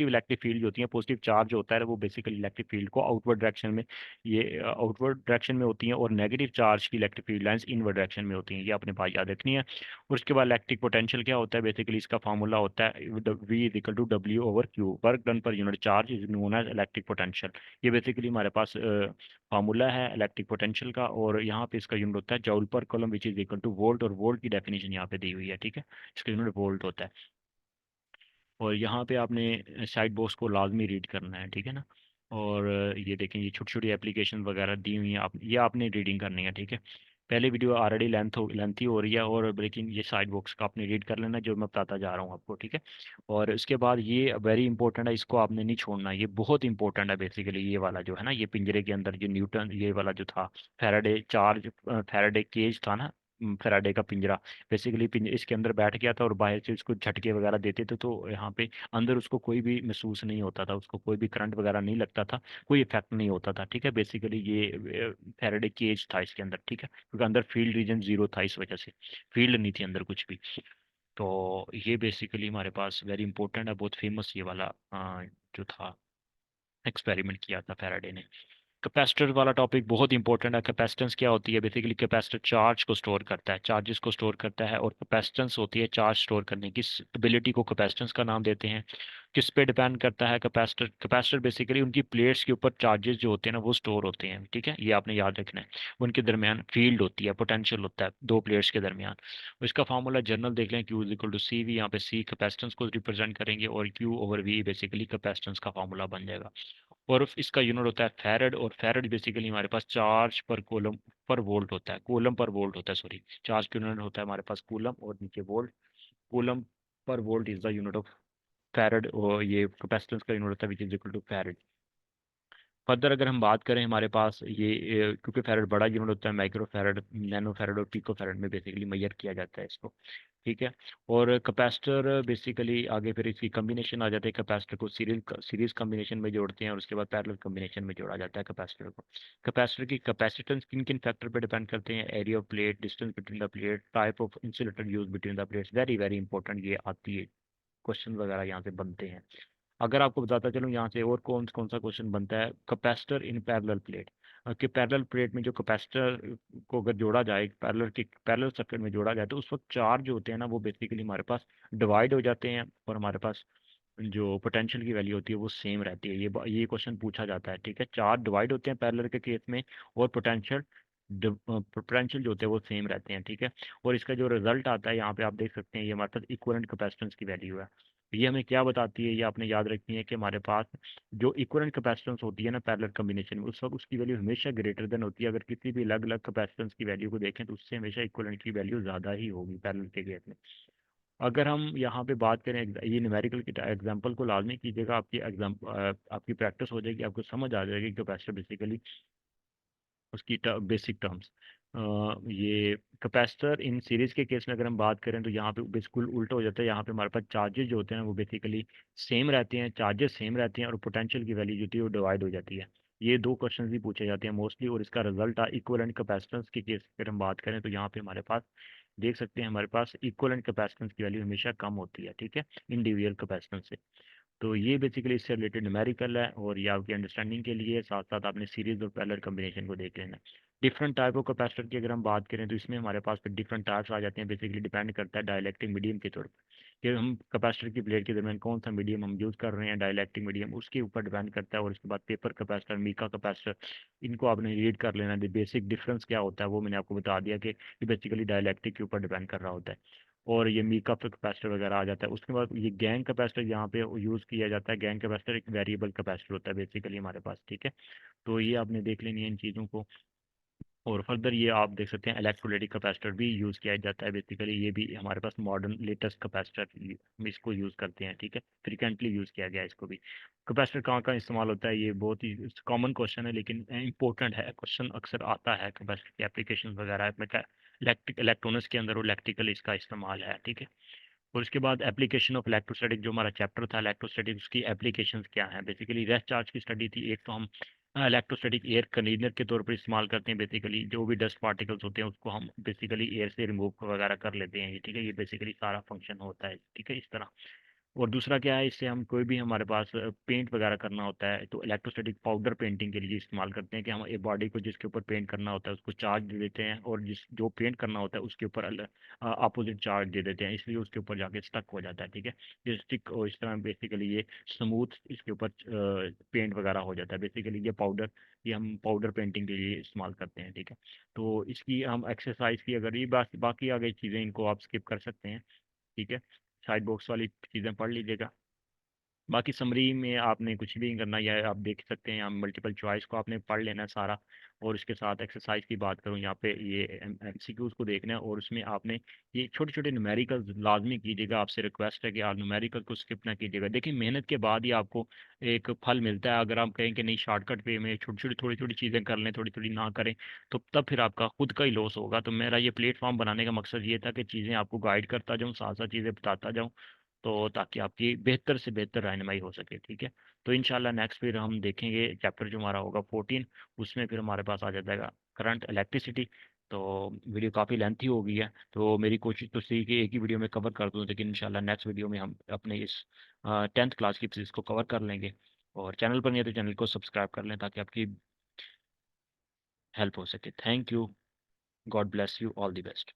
इलेक्ट्रिक फील्ड जो होती है, पॉजिटिव चार्ज जो होता है वो बेसिकली इलेक्ट्रिक फील्ड को आउटवर्ड डायरेक्शन में, ये आउटवर्ड डायरेक्शन में होती हैं, और नेगेटिव चार्ज की electric field lines inward direction में होती हैं, ये अपने पास याद रखनी है। और उसके बाद इलेक्ट्रिक पोटेंशियल क्या होता है, बेसिकली इसका फार्मूला होता है V is equal to W over Q, work done पर unit charge is known as electric potential. ये बेसिकली हमारे पास फार्मूला है इलेक्ट्रिक पोटेंशियल का। और यहाँ पे इसका यूनिट होता है जूल पर coulomb which is equal two volt, और वोल्ट की डेफिनेशन यहाँ पे दी हुई है, ठीक है, इसका यूनिट वोल्ट होता है। और यहाँ पे आपने साइड बॉक्स को लाजमी रीड करना है, ठीक है ना। और ये देखें, ये छोटी छोटी एप्लीकेशन वगैरह दी हुई हैं, आप ये आपने रीडिंग करनी है, ठीक है। पहले वीडियो ऑलरेडी लेंथी हो रही है, और लेकिन ये साइड बॉक्स का आपने रीड कर लेना जो मैं बताता जा रहा हूँ आपको, ठीक है। और इसके बाद ये वेरी इंपॉर्टेंट है, इसको आपने नहीं छोड़ना, ये बहुत इंपॉर्टेंट है बेसिकली। ये वाला जो है ना, ये पिंजरे के अंदर जो न्यूटन ये वाला जो था, फैराडे केज था ना, फैराडे का पिंजरा, बेसिकली इसके अंदर बैठ गया था, और बाहर से उसको झटके वगैरह देते थे, तो यहाँ पे अंदर उसको कोई भी महसूस नहीं होता था, उसको कोई भी करंट वगैरह नहीं लगता था, कोई इफेक्ट नहीं होता था, ठीक है। बेसिकली ये फैराडे केज था इसके अंदर, ठीक है, क्योंकि अंदर फील्ड रीजन जीरो था, इस वजह से फील्ड नहीं थी अंदर कुछ भी। तो ये बेसिकली हमारे पास वेरी इंपॉर्टेंट है, बहुत फेमस ये वाला जो था एक्सपेरिमेंट किया था फैराडे ने। कैपेसिटर वाला टॉपिक बहुत इंपॉर्टेंट है। कैपेसिटेंस क्या होती है? बेसिकली कैपेसिटर चार्ज को स्टोर करता है, चार्जेस को स्टोर करता है, और कैपेसिटेंस होती है चार्ज स्टोर करने की एबिलिटी को कैपेसिटेंस का नाम देते हैं। किस पे डिपेंड करता है कैपेसिटर? कैपेसिटर बेसिकली उनकी प्लेट्स के ऊपर चार्जेस जो होते हैं ना वो स्टोर होते हैं, ठीक है, ये आपने याद रखना है। उनके दरमियान फील्ड होती है, पोटेंशियल होता है दो प्लेट्स के दरमियान। इसका फार्मूला जनरल देख लें, Q is equal to C V. यहाँ पे सी कैपेसिटेंस को रिप्रेजेंट करेंगे और Q over V basically capacitance का फार्मूला बन जाएगा। और इसका यूनिट होता है फैरड, और फैरड बेसिकली हमारे पास चार्ज पर कोलम पर वोल्ट होता है, कूलम पर वोल्ट होता है, सॉरी, चार्ज का यूनिट होता है हमारे पास कूलम और नीचे वोल्ट। कूलम पर volt is the unit of farad, और ये कैपेसिटेंस का यूनिट होता है which is equal to farad. Further अगर हम बात करें हमारे पास क्योंकि फैरड बड़ा यूनिट होता है, माइक्रो फैरड, नैनो फैरड और पिको फैरड में बेसिकली मेजर किया जाता है इसको, ठीक है। और कैपेसिटर बेसिकली आगे फिर इसकी कम्बिनेशन आ जाते हैं, कैपेसिटर को सीरीज कम्बिनेशन में जोड़ते हैं और उसके बाद पैरेलल कम्बिनेशन में जोड़ा जाता है कैपेसिटर को। कैपेसिटर की कैपेसिटेंस किन किन फैक्टर पर डिपेंड करते हैं? Area of plate, distance between the plate, type of insulator use between the plates, very very important ये आती है, क्वेश्चन वगैरह यहाँ से बनते हैं। अगर आपको बताता चलूँ यहाँ से और कौन कौन सा क्वेश्चन बनता है, कैपेसिटर इन पैरेलल प्लेट, कि पैरेलल प्लेट में जो कैपेसिटर को अगर जोड़ा जाए, पैरेलल सर्किट में जोड़ा जाए, तो उस वक्त चार्ज जो होते हैं ना वो बेसिकली हमारे पास डिवाइड हो जाते हैं, और हमारे पास जो पोटेंशियल की वैल्यू होती है वो सेम रहती है। ये क्वेश्चन पूछा जाता है, ठीक है। चार्ज डिवाइड होते हैं पैरेलल के केस में, और पोटेंशियल जो होते हैं वो सेम रहते हैं, ठीक है। और इसका जो रिजल्ट आता है यहाँ पे आप देख सकते हैं, ये हमारे पास इक्विवेलेंट कैपेसिटेंस की वैल्यू है। ये हमें क्या बताती है, ये आपने याद रखनी है कि हमारे पास जो इक्विवेलेंट कैपेसिटेंस होती है ना पैरेलल कॉम्बिनेशन में, उस वक्त उसकी वैल्यू हमेशा ग्रेटर देन होती है। अगर किसी भी अलग अलग कैपेसिटेंस की वैल्यू को देखें तो उससे हमेशा इक्विवेलेंट की वैल्यू ज़्यादा ही होगी पैरेलल के केस में। अगर हम यहाँ पे बात करें, ये न्यूमेरिकल की एग्जांपल को लाजमी कीजिएगा, आपकी आपकी प्रैक्टिस हो जाएगी, आपको समझ आ जाएगी कैपेसिटर बेसिकली उसकी बेसिक टर्म्स। ये कैपेसिटर इन सीरीज के केस में अगर हम बात करें तो यहाँ पे बिल्कुल उल्टा हो जाता है। यहाँ पे हमारे पास चार्जेस जो होते हैं वो बेसिकली सेम रहते हैं, चार्जेस सेम रहते हैं, और पोटेंशियल की वैल्यू जो होती है वो डिवाइड हो जाती है। ये दो क्वेश्चन भी पूछे जाते हैं मोस्टली, और इसका रिजल्ट इक्विवेलेंट कैपेसिटेंस के केस अगर हम बात करें तो यहाँ पे हमारे पास देख सकते हैं, हमारे पास इक्विवेलेंट कैपेसिटेंस की वैल्यू हमेशा कम होती है, ठीक है, इंडिविजुअल कैपेसिटेंस से। तो ये बेसिकली इससे रिलेटेड न्यूमेरिकल है, और ये आपकी अंडरस्टैंडिंग के लिए, साथ साथ आपने सीरीज और पैरेलल कॉम्बिनेशन को देख लेना। डिफरेंट टाइप ऑफ कैपेसिटर की अगर हम बात करें तो इसमें हमारे पास फिर डिफरेंट टाइप्स आ जाते हैं, बेसिकली डिपेंड करता है डाइलेक्ट्रिक मीडियम के तौर पर, कि हम कैपेसिटर की प्लेट के दरमियान कौन सा मीडियम हम यूज़ कर रहे हैं, डाइलेक्ट्रिक मीडियम उसके ऊपर डिपेंड करता है। और इसके बाद पेपर कैपेसिटर, मीका कैपेसिटर, इनको आपने रीड कर लेना। बेसिक डिफरेंस क्या होता है वो मैंने आपको बता दिया कि ये बेसिकली डाइलेक्ट्रिक के ऊपर डिपेंड कर रहा होता है। और ये मीका कैपेसिटर वगैरह आ जाता है। उसके बाद ये गैंग कैपेसिटर यहाँ पे यूज़ किया जाता है। गैंग कैपेसिटर एक वेरिएबल कैपेसिटर होता है बेसिकली हमारे पास, ठीक है। तो ये आपने देख लेनी है इन चीज़ों को। और फर्दर ये आप देख सकते हैं इलेक्ट्रोलाइटिक कैपेसिटर भी यूज़ किया जाता है बेसिकली, ये भी हमारे पास मॉडर्न लेटेस्ट कैपेसिटर में इसको यूज़ करते हैं, ठीक है, फ्रिक्वेंटली यूज़ किया गया है इसको भी। कैपेसिटर कहाँ कहाँ इस्तेमाल होता है, ये बहुत ही कॉमन क्वेश्चन है लेकिन इंपॉर्टेंट है, क्वेश्चन अक्सर आता है कैपेसिटर की एप्लीकेशन वगैरह में। इलेक्ट्रॉनिक्स के अंदर वो इलेक्ट्रिकल इसका इस्तेमाल है, ठीक है। और उसके बाद एप्लीकेशन ऑफ इलेक्ट्रोस्टैटिक, जो हमारा चैप्टर था इलेक्ट्रोस्टैटिक, उसकी एप्लीकेशंस क्या हैं? बेसिकली रेस्ट चार्ज की स्टडी थी। एक तो हम इलेक्ट्रोस्टैटिक एयर कंडीशनर के तौर पर इस्तेमाल करते हैं, बेसिकली जो भी डस्ट पार्टिकल्स होते हैं उसको हम बेसिकली एयर से रिमूव वगैरह कर लेते हैं, ठीक है। ये बेसिकली सारा फंक्शन होता है, ठीक है, इस तरह। और दूसरा क्या है, इससे हम कोई भी हमारे पास पेंट वगैरह करना होता है तो इलेक्ट्रोस्टैटिक पाउडर पेंटिंग के लिए इस्तेमाल करते हैं, कि हम एक बॉडी को जिसके ऊपर पेंट करना होता है उसको चार्ज दे देते हैं, और जिस जो पेंट करना होता है उसके ऊपर अपोजिट चार्ज दे देते हैं, इसलिए उसके ऊपर जाके स्टक हो जाता है, ठीक है। ये स्टिक, और इस तरह बेसिकली ये स्मूथ इसके ऊपर पेंट वगैरह हो जाता है। बेसिकली ये पाउडर, ये हम पाउडर पेंटिंग के लिए इस्तेमाल करते हैं, ठीक है। तो इसकी हम एक्सरसाइज की अगर ये बाकी आ गई चीज़ें इनको आप स्किप कर सकते हैं, ठीक है। साइड बॉक्स वाली चीज़ें पढ़ लीजिएगा। बाकी समरी में आपने कुछ भी नहीं करना, या आप देख सकते हैं यहाँ मल्टीपल चॉइस को आपने पढ़ लेना है सारा। और इसके साथ एक्सरसाइज की बात करूँ यहाँ पे, ये एमसीक्यूज को देखना है, और उसमें आपने ये छोटे छोटे न्यूमेरिकल्स लाजमी कीजिएगा। आपसे रिक्वेस्ट है कि आप न्यूमेरिकल को स्किप ना कीजिएगा। देखिए मेहनत के बाद ही आपको एक फल मिलता है। अगर आप कहें कि नहीं शॉर्टकट वे में छोटी छोटी थोड़ी थोड़ी चीज़ें कर लें, थोड़ी थोड़ी ना करें, तो तब फिर आपका खुद का ही लॉस होगा। तो मेरा ये प्लेटफॉर्म बनाने का मकसद ये था कि चीज़ें आपको गाइड करता जाऊँ, साथ साथ चीज़ें बताता जाऊँ, तो ताकि आपकी बेहतर से बेहतर रहनुमाई हो सके, ठीक है। तो इंशाल्लाह नेक्स्ट फिर हम देखेंगे चैप्टर जो हमारा होगा 14, उसमें फिर हमारे पास आ जाएगा करंट इलेक्ट्रिसिटी। तो वीडियो काफ़ी लेंथी हो गई है, तो मेरी कोशिश तो थी कि एक ही वीडियो में कवर कर दूं, लेकिन इंशाल्लाह नेक्स्ट वीडियो में हम अपने इस 10th क्लास की फिजिक्स को कवर कर लेंगे। और चैनल पर नहीं है तो चैनल को सब्सक्राइब कर लें ताकि आपकी हेल्प हो सके। Thank you. God bless you. All the best.